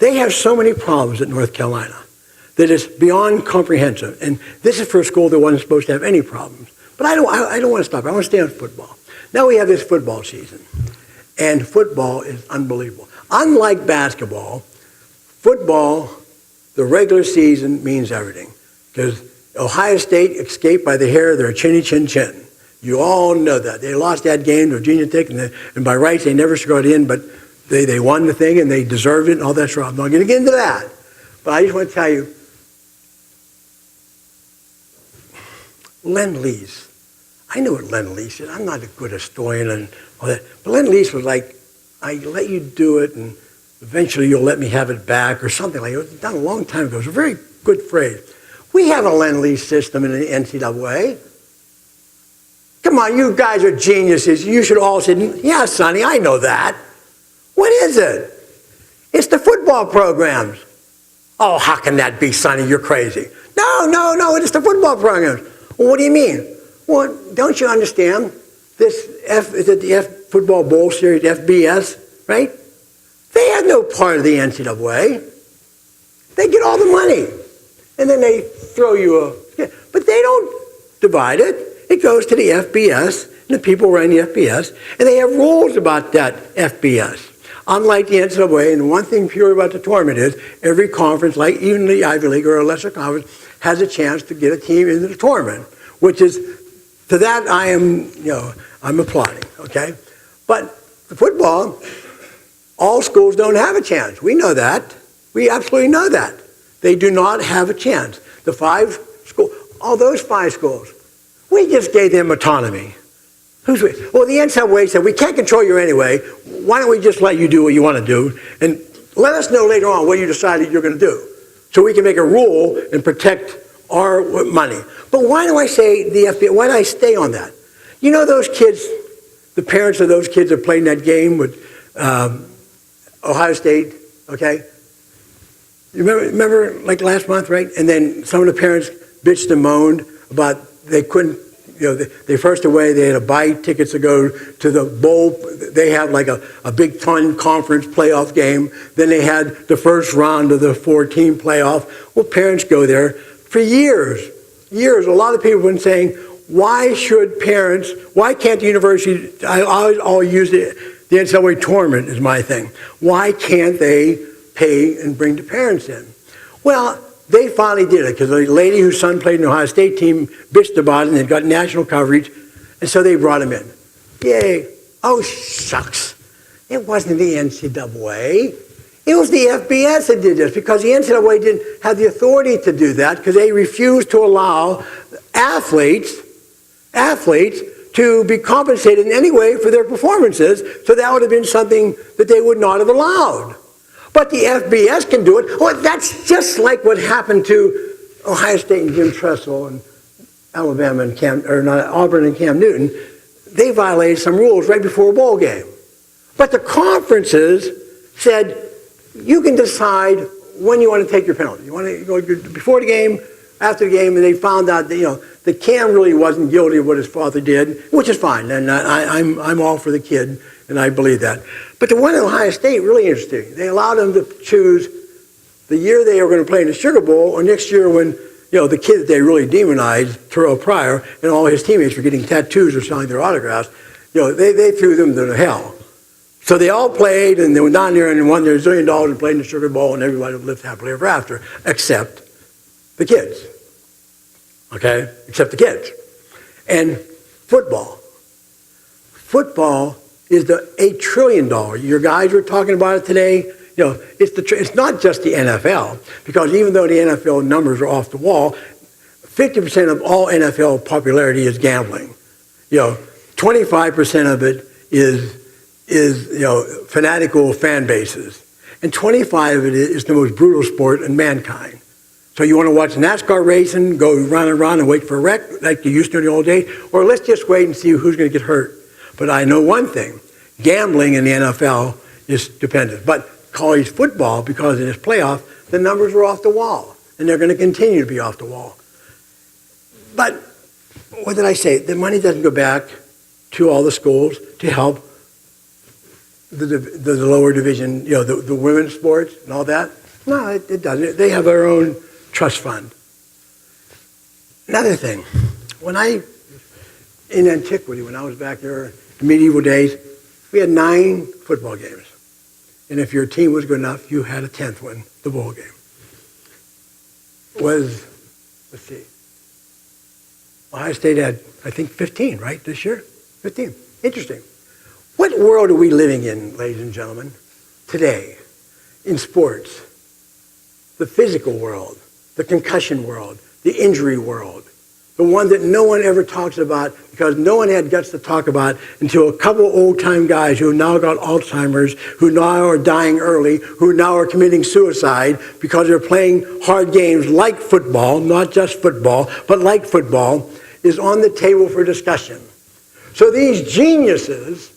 They have so many problems at North Carolina that is beyond comprehensive. And this is for a school that wasn't supposed to have any problems. But I don't want to stop. I want to stay on football. Now we have this football season. And football is unbelievable. Unlike basketball, football, the regular season means everything. Because Ohio State escaped by the hair of their chinny chin chin. You all know that. They lost that game to Virginia Tech, and by rights they never should got in, but they won the thing and they deserved it and all that stuff. I'm not going to get into that. But I just want to tell you, Lend-Lease. I know what Lend-Lease is. I'm not a good historian and all that. But Lend-Lease was like, I let you do it and eventually you'll let me have it back or something like that. It was done a long time ago. It's a very good phrase. We have a Lend-Lease system in the NCAA. Come on, you guys are geniuses. You should all say, yeah, Sonny, I know that. What is it? It's the football programs. Oh, how can that be, Sonny? You're crazy. No, it's the football programs. Well, what do you mean? Well, don't you understand? Is it the F Football Bowl Series, FBS, right? They have no part of the NCAA. They get all the money. And then they throw you but they don't divide it. It goes to the FBS, and the people run the FBS, and they have rules about that FBS. Unlike the NCAA, and one thing pure about the tournament is every conference, like even the Ivy League or a lesser conference, has a chance to get a team into the tournament, which is, to that I'm applauding, okay? But the football, all schools don't have a chance. We know that. We absolutely know that. They do not have a chance. The 5 schools, all those 5 schools, we just gave them autonomy. Well, the NCAA said, we can't control you anyway. Why don't we just let you do what you want to do? And let us know later on what you decided you're going to do. So we can make a rule and protect our money. But why do I say the FBI? Why do I stay on that? You know those kids, the parents of those kids that played in that game with Ohio State, okay? You remember like last month, right? And then some of the parents bitched and moaned about they couldn't, they first away, they had to buy tickets to go to the bowl. They had like a Big Ten conference playoff game. Then they had the first round of the 4-team playoff. Well, parents go there for years. A lot of people have been saying, why can't the university, I'll use the NCAA tournament is my thing. Why can't they pay and bring the parents in? Well, they finally did it because the lady whose son played in the Ohio State team bitched about it and it got national coverage, and so they brought him in. Yay. Oh, shucks. It wasn't the NCAA. It was the FBS that did this because the NCAA didn't have the authority to do that because they refused to allow athletes to be compensated in any way for their performances, so that would have been something that they would not have allowed. But the FBS can do it. Well, that's just like what happened to Ohio State and Jim Tressel and Alabama and Auburn and Cam Newton. They violated some rules right before a bowl game. But the conferences said, you can decide when you want to take your penalty. You want to go before the game, after the game, and they found out that, that Cam really wasn't guilty of what his father did, which is fine. And I'm all for the kid, and I believe that. But the one at Ohio State, really interesting. They allowed them to choose the year they were going to play in the Sugar Bowl or next year when, the kid that they really demonized, Terrell Pryor, and all his teammates were getting tattoos or selling their autographs, they threw them to hell. So they all played, and they went down there and won their $1 zillion and played in the Sugar Bowl, and everybody lived happily ever after, except the kids. Okay? Except the kids. And football. Football is the $8 trillion. Your guys were talking about it today. It's not just the NFL, because even though the NFL numbers are off the wall, 50% of all NFL popularity is gambling. 25% of it is fanatical fan bases, and 25 of it is the most brutal sport in mankind. So you want to watch NASCAR racing, go run around and wait for a wreck like you used to in the old days, or let's just wait and see who's going to get hurt. But I know one thing, gambling in the NFL is stupendous. But college football, because in this playoff, the numbers are off the wall, and they're going to continue to be off the wall. But what did I say? The money doesn't go back to all the schools to help the lower division, the women's sports and all that. No, it doesn't. They have their own trust fund. Another thing, in antiquity, when I was back there in medieval days, we had 9 football games. And if your team was good enough, you had a 10th one, the bowl game. Let's see, Ohio State had, I think, 15, right, this year? 15. Interesting. What world are we living in, ladies and gentlemen, today in sports? The physical world, the concussion world, the injury world, the one that no one ever talks about because no one had guts to talk about until a couple old-time guys who now got Alzheimer's, who now are dying early, who now are committing suicide because they're playing hard games like football, not just football, but like football, is on the table for discussion. So these geniuses,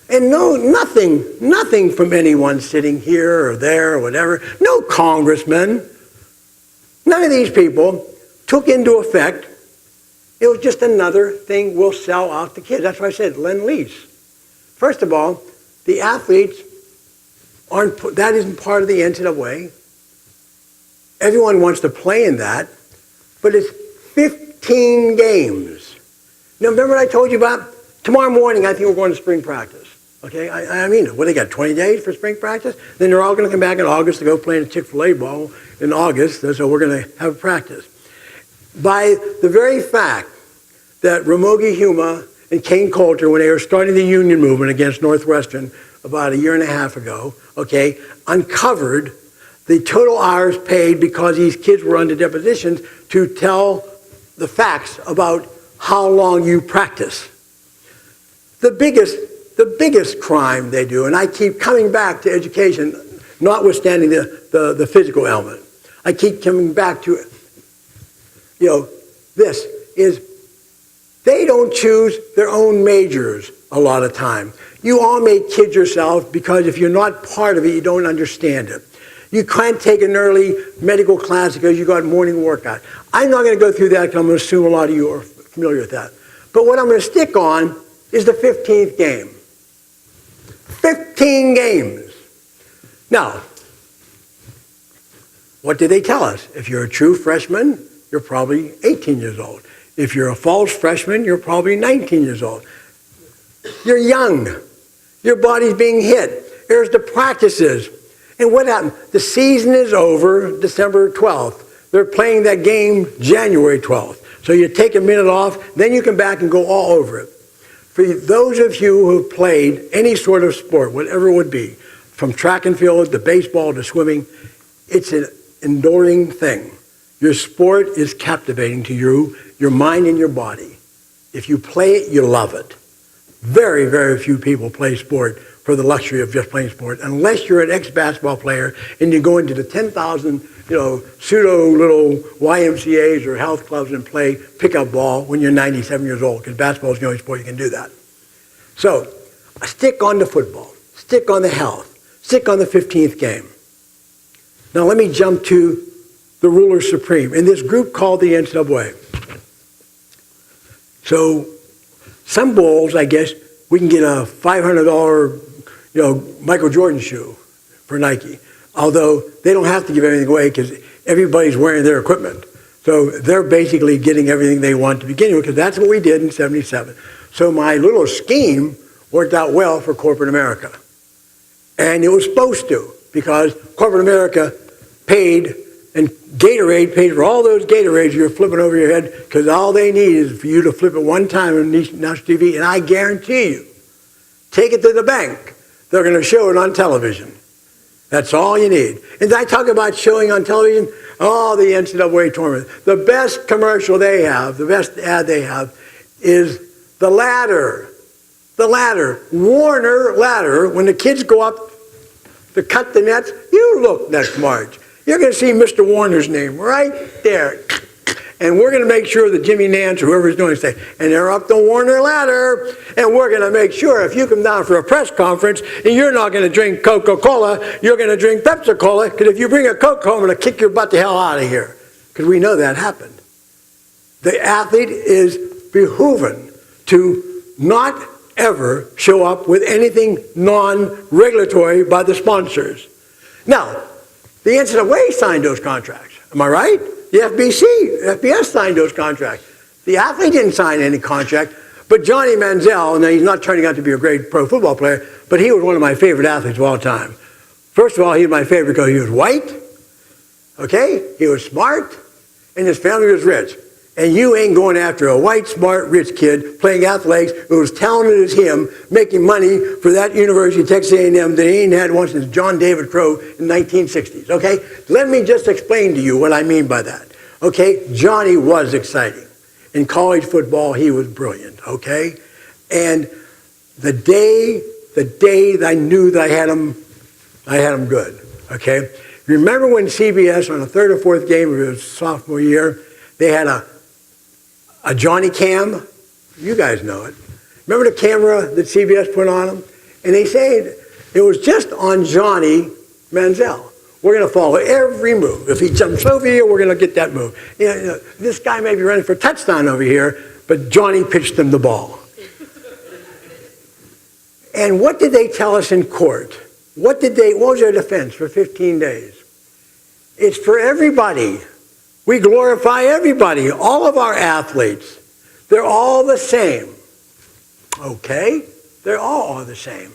and nothing from anyone sitting here or there or whatever, no congressman, none of these people took into effect, it was just another thing we'll sell out to kids. That's why I said lend-lease. First of all, the athletes that isn't part of the NCAA. Everyone wants to play in that, but it's 15 games. Now, remember what I told you about? Tomorrow morning, I think we're going to spring practice. Okay, I mean it. What, they got 20 days for spring practice? Then they're all going to come back in August to go play in a Chick-fil-A ball in August, so we're going to have practice. By the very fact that Ramogi Huma and Kane Coulter, when they were starting the union movement against Northwestern about a year and a half ago, okay, uncovered the total hours paid because these kids were under depositions to tell the facts about how long you practice. The biggest crime they do, and I keep coming back to education, notwithstanding the physical element. I keep coming back to, this is they don't choose their own majors a lot of time. You all may kid yourself because if you're not part of it, you don't understand it. You can't take an early medical class because you got morning workout. I'm not going to go through that because I'm going to assume a lot of you are familiar with that. But what I'm going to stick on is the 15th game. 15 games. Now, what did they tell us? If you're a true freshman, you're probably 18 years old. If you're a false freshman, you're probably 19 years old. You're young. Your body's being hit. There's the practices. And what happened? The season is over December 12th. They're playing that game January 12th. So you take a minute off, then you come back and go all over it. For those of you who have played any sort of sport, whatever it would be, from track and field to baseball to swimming, it's an enduring thing. Your sport is captivating to you, your mind and your body. If you play it, you love it. Very, very few people play sport for the luxury of just playing sport, unless you're an ex-basketball player and you go into the 10,000, pseudo little YMCAs or health clubs and play pickup ball when you're 97 years old, because basketball is the only sport you can do that. So, stick on the football, stick on the health, stick on the 15th game. Now let me jump to the ruler supreme in this group called the NCAA. So, some bowls, I guess, we can get a $500, Michael Jordan shoe for Nike. Although they don't have to give everything away because everybody's wearing their equipment. So they're basically getting everything they want to begin with because that's what we did in '77. So my little scheme worked out well for corporate America. And it was supposed to because corporate America paid and Gatorade paid for all those Gatorades you're flipping over your head because all they need is for you to flip it one time on national TV, and I guarantee you, take it to the bank, they're going to show it on television. That's all you need. And I talk about showing on television, the NCAA tournament. The best commercial they have, the best ad they have, is the ladder. The ladder. Warner ladder. When the kids go up to cut the nets, you look next March. You're going to see Mr. Warner's name right there. And we're going to make sure that Jimmy Nance, whoever's doing it, say, and they're up the Warner ladder. And we're going to make sure if you come down for a press conference and you're not going to drink Coca-Cola, you're going to drink Pepsi-Cola, because if you bring a Coke home, I'm going to kick your butt the hell out of here. Because we know that happened. The athlete is behooven to not ever show up with anything non-regulatory by the sponsors. Now, the NCAA signed those contracts. Am I right? The FBS signed those contracts. The athlete didn't sign any contract, but Johnny Manziel, now he's not turning out to be a great pro football player, but he was one of my favorite athletes of all time. First of all, he was my favorite because he was white, okay? He was smart, and his family was rich. And you ain't going after a white, smart, rich kid playing athletics who was talented as him, making money for that University of Texas A&M that he ain't had once since John David Crow in the 1960s, okay? Let me just explain to you what I mean by that, okay? Johnny was exciting. In college football, he was brilliant, okay? And the day that I knew that I had him good, okay? Remember when CBS, on the third or fourth game of his sophomore year, they had a Johnny cam? You guys know it. Remember the camera that CBS put on him? And they say it was just on Johnny Manziel. We're going to follow every move. If he jumps over here, we're going to get that move. This guy may be running for a touchdown over here, but Johnny pitched him the ball. And what did they tell us in court? What was their defense for 15 days? It's for everybody. We glorify everybody, all of our athletes. They're all the same. Okay? They're all the same.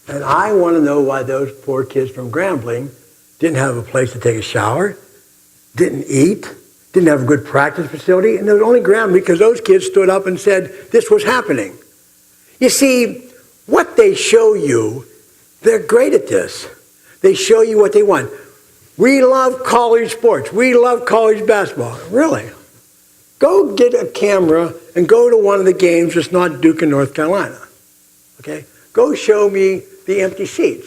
And I want to know why those poor kids from Grambling didn't have a place to take a shower, didn't eat, didn't have a good practice facility, and it was only Grambling because those kids stood up and said this was happening. You see, what they show you, they're great at this. They show you what they want. We love college sports. We love college basketball. Really? Go get a camera and go to one of the games that's not Duke and North Carolina. Okay? Go show me the empty seats.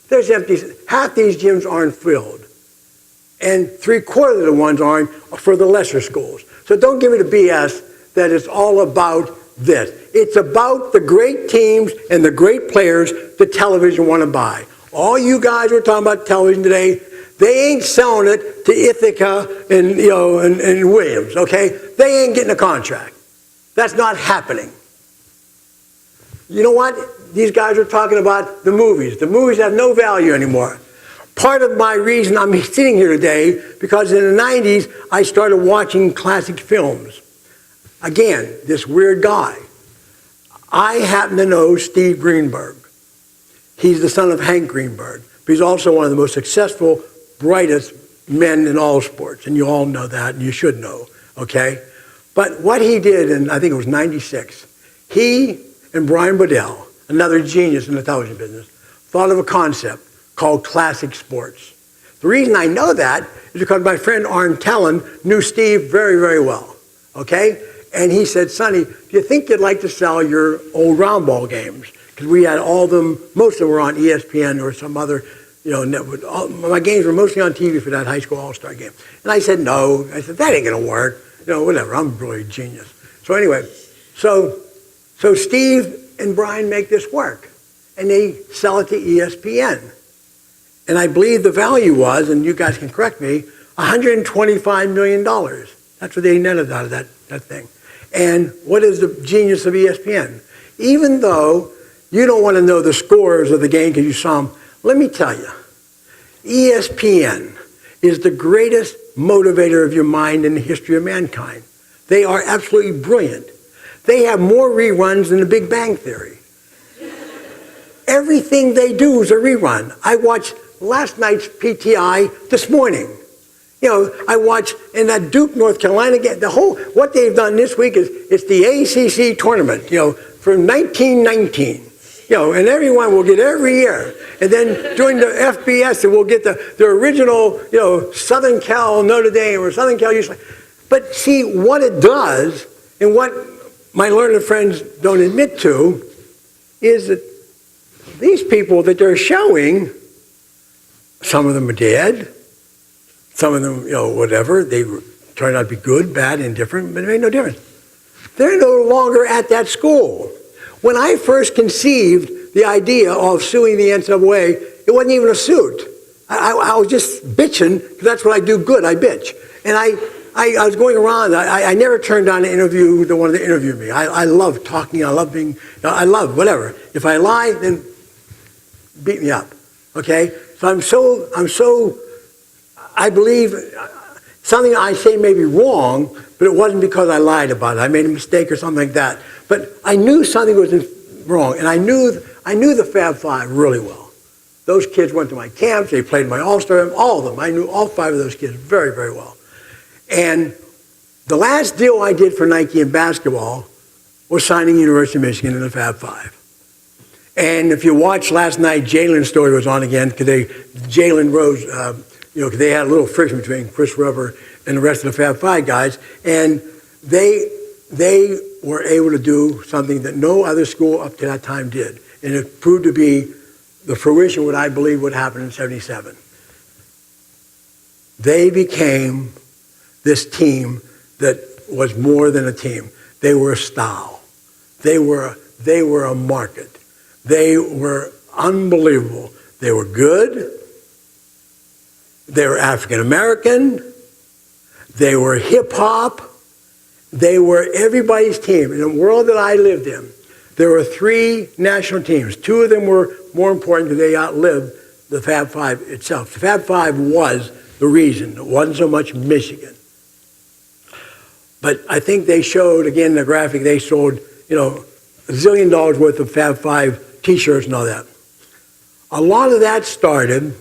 There's empty seats. Half these gyms aren't filled. And 3/4 of the ones aren't for the lesser schools. So don't give me the BS that it's all about this. It's about the great teams and the great players the television want to buy. All you guys who are talking about television today, they ain't selling it to Ithaca and and Williams, okay? They ain't getting a contract. That's not happening. You know what? These guys are talking about the movies. The movies have no value anymore. Part of my reason I'm sitting here today, because in the 90s, I started watching classic films. Again, this weird guy. I happen to know Steve Greenberg. He's the son of Hank Greenberg, but he's also one of the most successful, brightest men in all sports, and you all know that, and you should know, okay? But what he did in, I think it was 96, he and Brian Bedell, another genius in the television business, thought of a concept called classic sports. The reason I know that is because my friend Arn Tellen knew Steve very, very well, okay? And he said, Sonny, do you think you'd like to sell your old round ball games? Because we had all of them, most of them were on ESPN or some other, network. My games were mostly on TV for that high school all-star game. And I said, no. I said, that ain't going to work. Whatever, I'm really a genius. So anyway, so Steve and Brian make this work. And they sell it to ESPN. And I believe the value was, and you guys can correct me, $125 million. That's what they netted out of that thing. And what is the genius of ESPN? Even though you don't want to know the scores of the game because you saw them, let me tell you, ESPN is the greatest motivator of your mind in the history of mankind. They are absolutely brilliant. They have more reruns than the Big Bang Theory. Everything they do is a rerun. I watched last night's PTI this morning. I watched in that Duke, North Carolina game. What they've done this week is it's the ACC tournament, from 1919. And everyone will get every year. And then during the FBS, we'll get the original, Southern Cal, Notre Dame, or Southern Cal UCLA. But see, what it does, and what my learned friends don't admit to, is that these people that they're showing, some of them are dead, some of them, whatever, they turn out to be good, bad, indifferent, but it made no difference. They're no longer at that school. When I first conceived the idea of suing the NCAA, it wasn't even a suit. I was just bitching, because that's what I do good, I bitch. And I was going around, I never turned down an interview that wanted to interview me. I love talking, I love being, I love whatever. If I lie, then beat me up, okay? So I believe something I say may be wrong, but it wasn't because I lied about it. I made a mistake or something like that. But I knew something was wrong, and I knew the Fab Five really well. Those kids went to my camps, they played my All-Star, all of them. I knew all 5 of those kids very, very well. And the last deal I did for Nike in basketball was signing University of Michigan in the Fab Five. And if you watched last night, Jalen's story was on again, because Jalen Rose, because they had a little friction between Chris Webber and the rest of the Fab Five guys, and they were able to do something that no other school up to that time did. And it proved to be the fruition of what I believe would happen in '77. They became this team that was more than a team. They were a style. They were a market. They were unbelievable. They were good. They were African American. They were hip hop. They were everybody's team. In the world that I lived in, there were 3 national teams. 2 of them were more important because they outlived the Fab Five itself. The Fab Five was the reason. It wasn't so much Michigan. But I think they showed, again, the graphic, they sold, $1 zillion worth of Fab Five T-shirts and all that. A lot of that started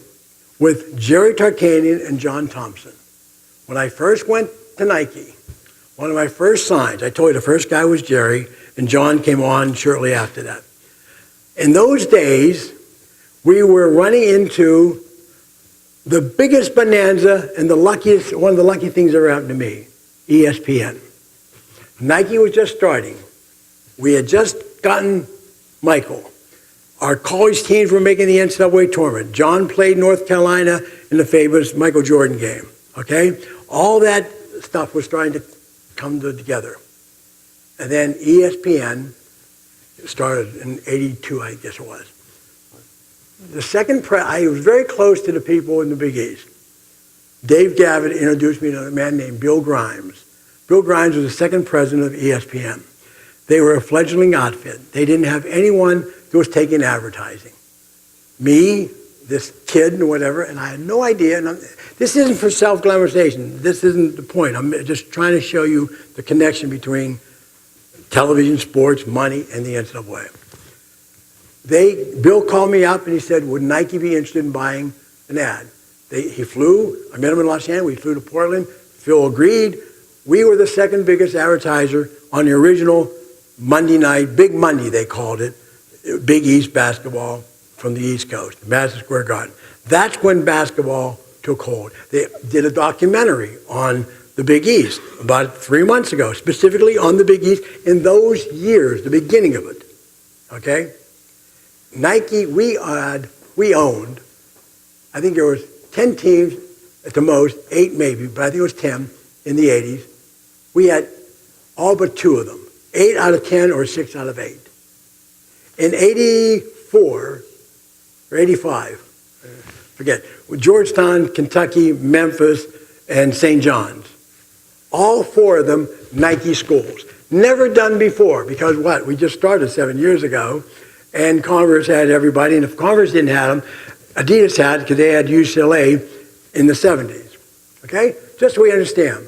with Jerry Tarkanian and John Thompson. When I first went to Nike, one of my first signs, I told you the first guy was Jerry, and John came on shortly after that. In those days, we were running into the biggest bonanza and one of the lucky things that ever happened to me, ESPN. Nike was just starting. We had just gotten Michael. Our college teams were making the NCAA tournament. John played North Carolina in the famous Michael Jordan game. Okay? All that stuff was starting to come together. And then ESPN started in 82, I guess it was. The second, I was very close to the people in the Big East. Dave Gavitt introduced me to a man named Bill Grimes. Bill Grimes was the second president of ESPN. They were a fledgling outfit. They didn't have anyone who was taking advertising. Me, this kid and whatever, and I had no idea. And this isn't for self-glamorization. This isn't the point. I'm just trying to show you the connection between television, sports, money, and the NCAA. Bill called me up and he said, would Nike be interested in buying an ad? He flew. I met him in Los Angeles. We flew to Portland. Phil agreed. We were the second biggest advertiser on the original Monday night, Big Monday they called it, Big East basketball from the East Coast, Madison Square Garden. That's when basketball took hold. They did a documentary on the Big East about 3 months ago, specifically on the Big East in those years, the beginning of it. Okay? Nike, we owned, I think there was 10 teams at the most, 8 maybe, but I think it was 10 in the 80s. We had all but 2 of them, 8 out of 10 or 6 out of 8. In 84 or 85, forget, Georgetown, Kentucky, Memphis, and St. John's. All 4 of them Nike schools. Never done before because what? We just started 7 years ago. And Converse had everybody, and if Converse didn't have them, Adidas had because they had UCLA in the 70s. Okay? Just so we understand.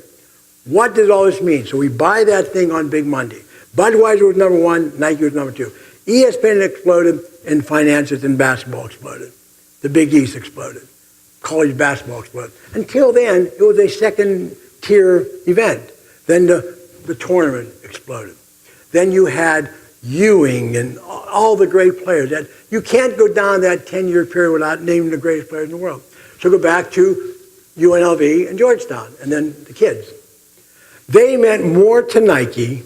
What does all this mean? So we buy that thing on Big Monday. Budweiser was number 1, Nike was number 2. ESPN exploded, and finances in basketball exploded. The Big East exploded. College basketball exploded. Until then, it was a second-tier event. Then the tournament exploded. Then you had Ewing and all the great players. That you can't go down that 10-year period without naming the greatest players in the world. So go back to UNLV and Georgetown, and then the kids. They meant more to Nike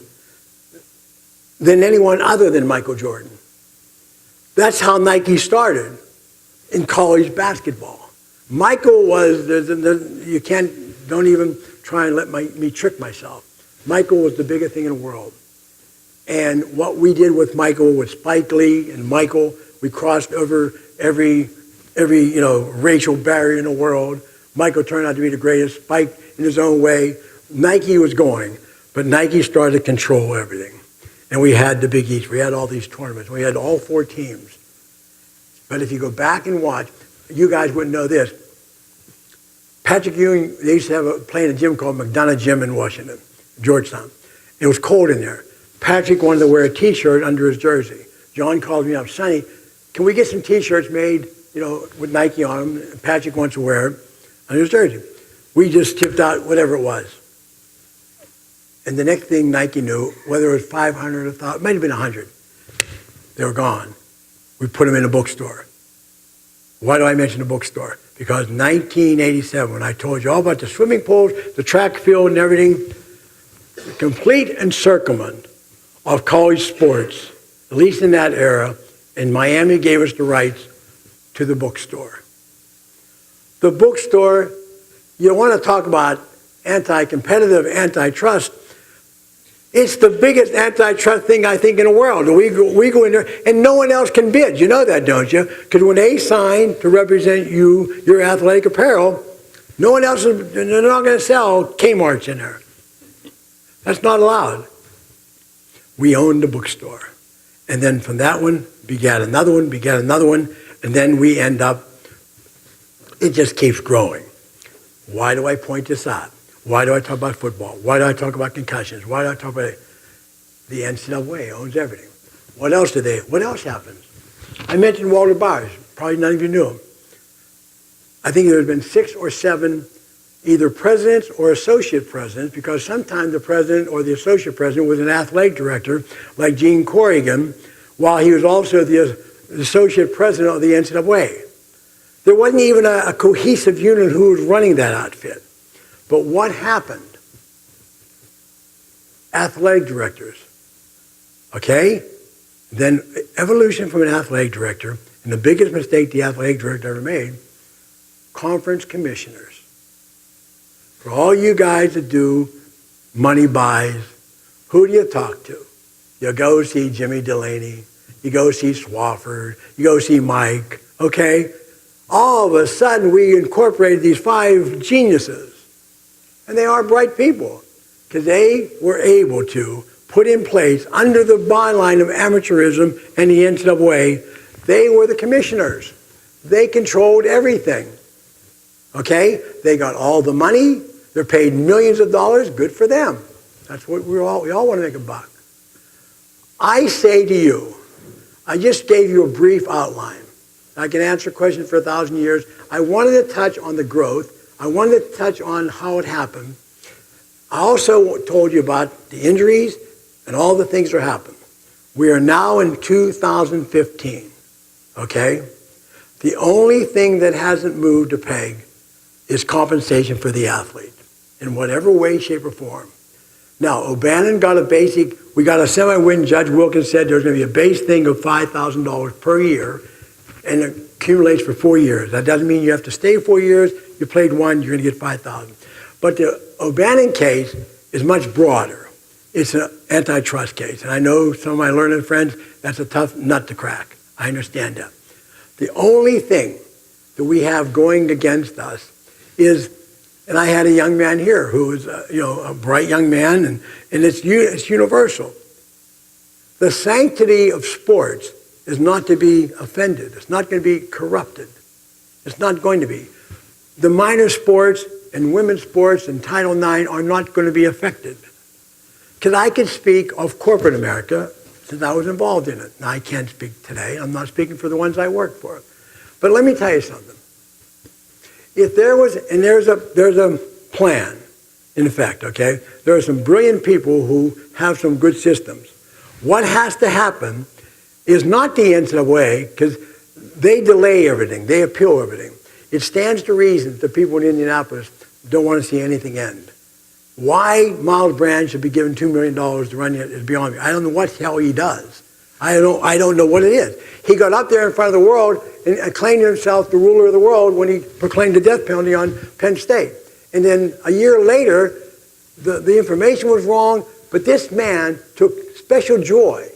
than anyone other than Michael Jordan. That's how Nike started in college basketball. Michael was, don't even try and let me trick myself. Michael was the biggest thing in the world. And what we did with Michael, with Spike Lee and Michael, we crossed over every racial barrier in the world. Michael turned out to be the greatest. Spike, in his own way, Nike was going, but Nike started to control everything. And we had the Big East. We had all these tournaments. We had all 4 teams. But if you go back and watch, you guys wouldn't know this. Patrick Ewing, they used to play in a gym called McDonough Gym in Washington, Georgetown. It was cold in there. Patrick wanted to wear a T-shirt under his jersey. John called me up, Sonny, can we get some T-shirts made, with Nike on them? And Patrick wants to wear it under his jersey. We just tipped out whatever it was. And the next thing Nike knew, whether it was 500 or 1,000, it might have been 100, they were gone. We put them in a bookstore. Why do I mention the bookstore? Because 1987, when I told you all about the swimming pools, the track field and everything, the complete encirclement of college sports, at least in that era, and Miami gave us the rights to the bookstore. The bookstore, you want to talk about anti-competitive, antitrust, it's the biggest antitrust thing, I think, in the world. We go in there, and no one else can bid. You know that, don't you? Because when they sign to represent you, your athletic apparel, no one else they're not going to sell Kmart's in there. That's not allowed. We owned the bookstore. And then from that one, begat another one, and then we end up, it just keeps growing. Why do I point this out? Why do I talk about football? Why do I talk about concussions? Why do I talk about it? The NCAA owns everything. What else happens? I mentioned Walter Bowers. Probably none of you knew him. I think there have been 6 or 7 either presidents or associate presidents, because sometimes the president or the associate president was an athletic director, like Gene Corrigan, while he was also the associate president of the NCAA. There wasn't even a cohesive unit who was running that outfit. But what happened? Athletic directors, okay? Then evolution from an athletic director, and the biggest mistake the athletic director ever made, conference commissioners. For all you guys that do money buys, who do you talk to? You go see Jimmy Delaney, you go see Swafford, you go see Mike, okay? All of a sudden we incorporated these 5 geniuses. And they are bright people, because they were able to put in place, under the byline of amateurism and the NCAA, they were the commissioners. They controlled everything. Okay? They got all the money. They're paid millions of dollars. Good for them. That's what we all want to make a buck. I say to you, I just gave you a brief outline. I can answer questions for 1,000 years. I wanted to touch on the growth. I wanted to touch on how it happened. I also told you about the injuries and all the things that happened. We are now in 2015, okay? The only thing that hasn't moved a peg is compensation for the athlete, in whatever way, shape, or form. Now, O'Bannon got a basic, we got a semi-win. Judge Wilkins said there's going to be a base thing of $5,000 per year, and it accumulates for 4 years. That doesn't mean you have to stay 4 years. You played 1, you're going to get $5,000. But the O'Bannon case is much broader. It's an antitrust case. And I know some of my learned friends, that's a tough nut to crack. I understand that. The only thing that we have going against us is, and I had a young man here who was a bright young man, and it's universal. The sanctity of sports is not to be offended. It's not going to be corrupted. It's not going to be. The minor sports and women's sports and Title IX are not going to be affected. Because I can speak of corporate America since I was involved in it. Now, I can't speak today. I'm not speaking for the ones I work for. But let me tell you something. If there was, and there's a plan, in effect, okay? There are some brilliant people who have some good systems. What has to happen is not the NCAA, because they delay everything. They appeal everything. It stands to reason that people in Indianapolis don't want to see anything end. Why Miles Brand should be given $2 million to run it is beyond me. I don't know what the hell he does. I don't know what it is. He got up there in front of the world and claimed himself the ruler of the world when he proclaimed the death penalty on Penn State. And then a year later, the information was wrong, but this man took special joy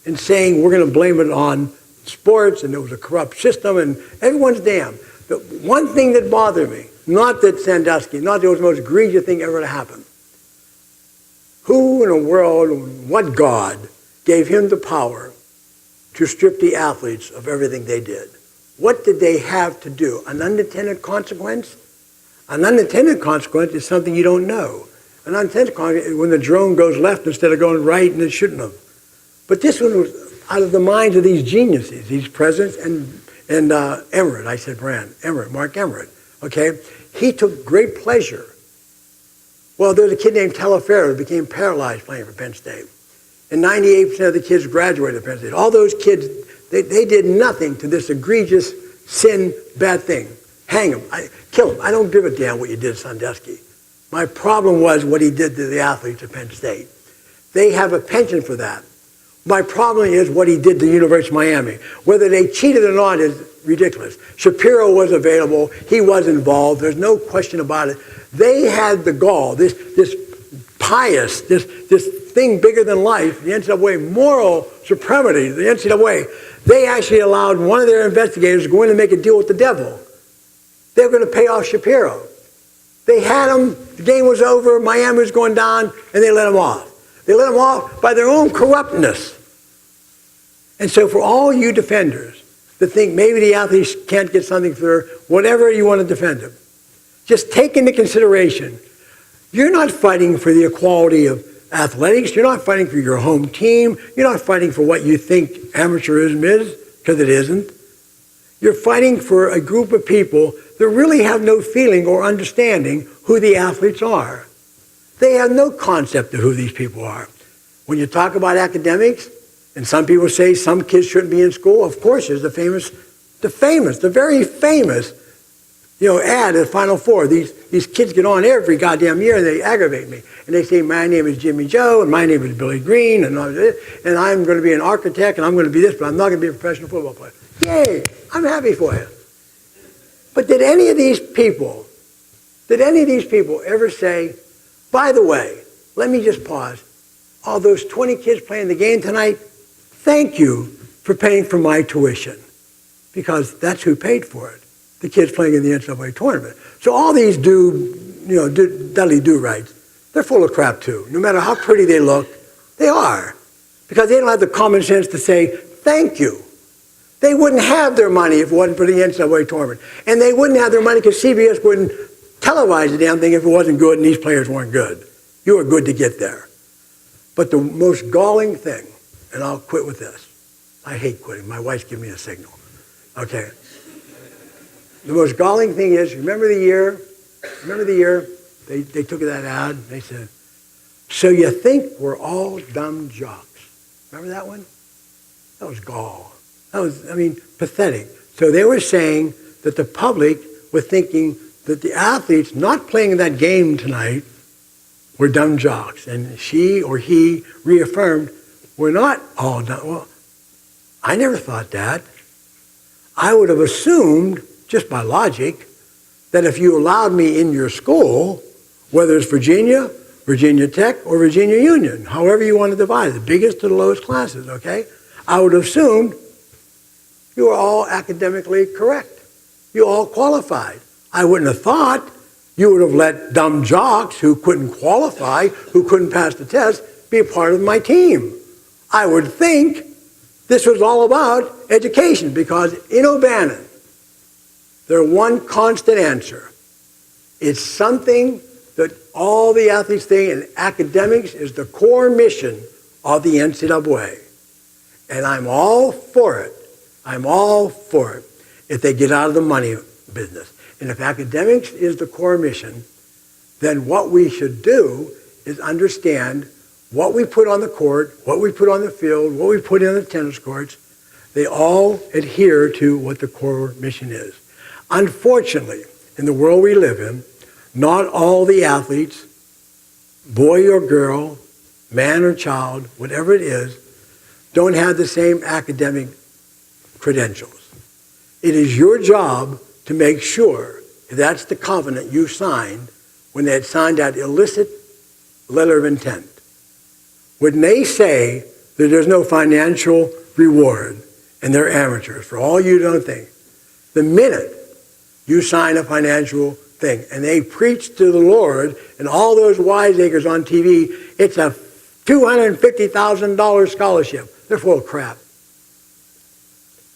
in saying we're going to blame it on sports and it was a corrupt system and everyone's damned. The one thing that bothered me, not that Sandusky, not that it was the most egregious thing ever to happen. Who in the world, what God gave him the power to strip the athletes of everything they did? What did they have to do? An unintended consequence? An unintended consequence is something you don't know. An unintended consequence is when the drone goes left instead of going right and it shouldn't have. But this one was out of the minds of these geniuses, these presidents, and Emmert, I said Brand, Emmert, Mark Emmert, okay? He took great pleasure. Well, there's a kid named Teleferro who became paralyzed playing for Penn State. And 98% of the kids graduated at Penn State. All those kids, they did nothing to this egregious sin, bad thing. Hang him, kill him. I don't give a damn what you did, Sandusky. My problem was what he did to the athletes at Penn State. They have a penchant for that. My problem is what he did to the University of Miami. Whether they cheated or not is ridiculous. Shapiro was available. He was involved. There's no question about it. They had the gall, this pious, this thing bigger than life, the NCAA, moral supremacy, the NCAA. They actually allowed one of their investigators to go in and make a deal with the devil. They were going to pay off Shapiro. They had him. The game was over. Miami was going down, and they let him off. They let him off by their own corruptness. And so for all you defenders that think maybe the athletes can't get something for whatever you want to defend them, just take into consideration, you're not fighting for the equality of athletics. You're not fighting for your home team. You're not fighting for what you think amateurism is, because it isn't. You're fighting for a group of people that really have no feeling or understanding who the athletes are. They have no concept of who these people are. When you talk about academics, and some people say some kids shouldn't be in school, of course there's the very famous, ad at Final Four. These kids get on every goddamn year and they aggravate me. And they say, my name is Jimmy Joe, and my name is Billy Green, and I'm going to be an architect, and I'm going to be this, but I'm not going to be a professional football player. Yay, I'm happy for you. But did any of these people ever say, by the way, let me just pause, all those 20 kids playing the game tonight, thank you for paying for my tuition, because that's who paid for it, the kids playing in the NCAA tournament. So all these dudley-do-rights, they're full of crap too. No matter how pretty they look, they are, because they don't have the common sense to say thank you. They wouldn't have their money if it wasn't for the NCAA tournament. And they wouldn't have their money because CBS wouldn't televise the damn thing if it wasn't good and these players weren't good. You were good to get there. But the most galling thing, and I'll quit with this. I hate quitting. My wife's giving me a signal. Okay. The most galling thing is, remember the year they took that ad and they said, so you think we're all dumb jocks. Remember that one? That was gall. That was, pathetic. So they were saying that the public were thinking that the athletes not playing in that game tonight were dumb jocks. And she or he reaffirmed, we're not all dumb. Well, I never thought that. I would have assumed, just by logic, that if you allowed me in your school, whether it's Virginia Tech, or Virginia Union, however you want to divide it, the biggest to the lowest classes, okay? I would have assumed you were all academically correct. You all qualified. I wouldn't have thought you would have let dumb jocks who couldn't qualify, who couldn't pass the test, be a part of my team. I would think this was all about education, because in O'Bannon, there's one constant answer. It's something that all the athletes think, and academics is the core mission of the NCAA. And I'm all for it. I'm all for it if they get out of the money business. And if academics is the core mission, then what we should do is understand what we put on the court, what we put on the field, what we put in the tennis courts. They all adhere to what the core mission is. Unfortunately, in the world we live in, not all the athletes, boy or girl, man or child, whatever it is, don't have the same academic credentials. It is your job to make sure that's the covenant you signed when they had signed that illicit letter of intent. When they say that there's no financial reward and they're amateurs, for all you don't think, the minute you sign a financial thing and they preach to the Lord and all those wiseacres on TV, it's a $250,000 scholarship. They're full of crap.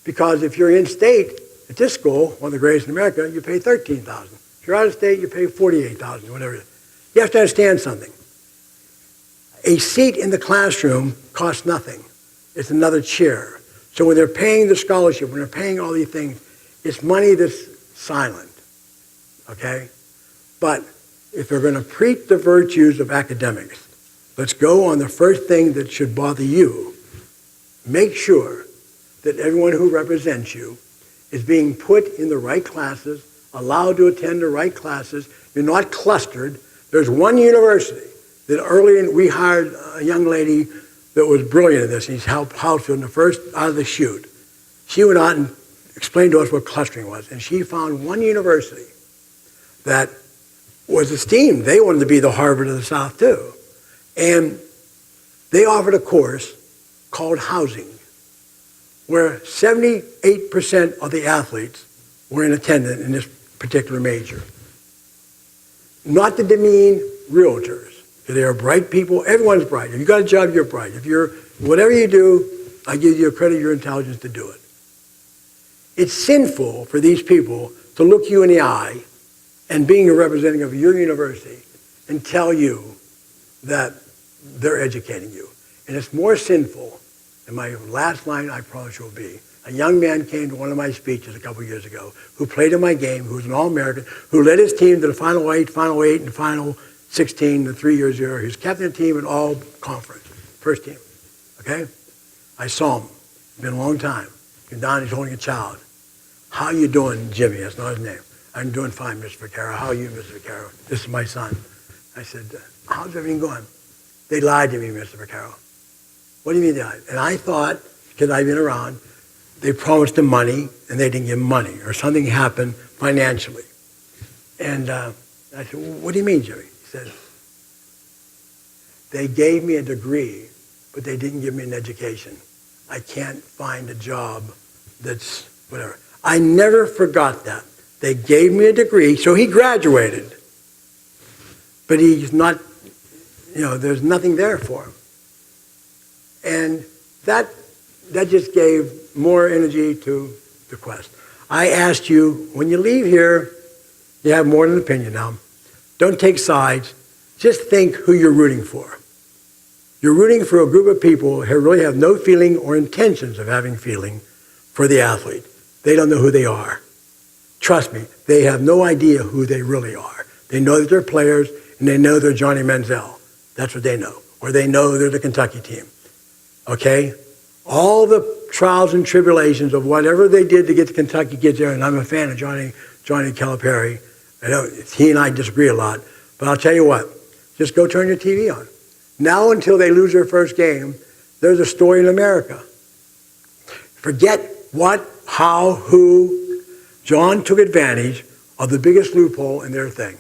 Because if you're in state at this school, one of the greatest in America, you pay $13,000. If you're out of state, you pay $48,000, whatever it is. You have to understand something. A seat in the classroom costs nothing. It's another chair. So when they're paying the scholarship, when they're paying all these things, it's money that's silent, okay? But if they're going to preach the virtues of academics, let's go on the first thing that should bother you. Make sure that everyone who represents you is being put in the right classes, allowed to attend the right classes. You're not clustered. There's one university that we hired a young lady that was brilliant at this. She's helped Housefield in the first out of the chute. She went out and explained to us what clustering was. And she found one university that was esteemed. They wanted to be the Harvard of the South too. And they offered a course called housing, where 78% of the athletes were in attendance in this particular major. Not to demean realtors. They are bright people. Everyone's bright. If you got a job, you're bright. If you're, whatever you do, I give you a credit of your intelligence to do it. It's sinful for these people to look you in the eye and being a representative of your university and tell you that they're educating you. And it's more sinful, and my last line I promise you will be, A young man came to one of my speeches a couple years ago who played in my game, who was an All-American, who led his team to the Final 8, and Final 16 the 3 years there. He was captain of the team in all conference, first team. Okay? I saw him. It's been a long time. He's down, he's holding a child. How you doing, Jimmy? That's not his name. I'm doing fine, Mr. Vaccaro. How are you, Mr. Vaccaro? This is my son. I said, how's everything going? They lied to me, Mr. Vaccaro. What do you mean they lied? And I thought, because I've been around, they promised him money and they didn't give him money, or something happened financially. And I said, well, what do you mean, Jimmy? He said, they gave me a degree, but they didn't give me an education. I can't find a job that's whatever. I never forgot that. They gave me a degree, so he graduated. But he's not, there's nothing there for him. And that just gave more energy to the quest. I asked you, when you leave here, you have more than an opinion now. Don't take sides. Just think who you're rooting for. You're rooting for a group of people who really have no feeling or intentions of having feeling for the athlete. They don't know who they are. Trust me, they have no idea who they really are. They know that they're players, and they know they're Johnny Manziel. That's what they know. Or they know they're the Kentucky team. Okay? All the trials and tribulations of whatever they did to get the Kentucky kids there, and I'm a fan of Johnny Calipari. He and I disagree a lot, but I'll tell you what, just go turn your TV on. Now until they lose their first game, there's a story in America. Forget what, how, who. John took advantage of the biggest loophole in their thing.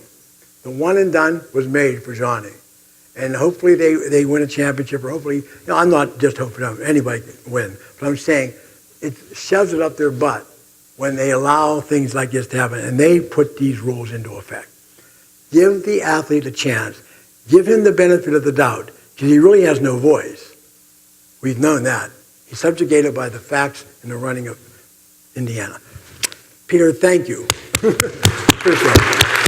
The one and done was made for Johnny. And hopefully they win a championship, or hopefully, I'm not just hoping anybody can win, but I'm saying it shoves it up their butt when they allow things like this to happen, and they put these rules into effect. Give the athlete a chance. Give him the benefit of the doubt, because he really has no voice. We've known that. He's subjugated by the facts and the running of Indiana. Peter, thank you. Appreciate it.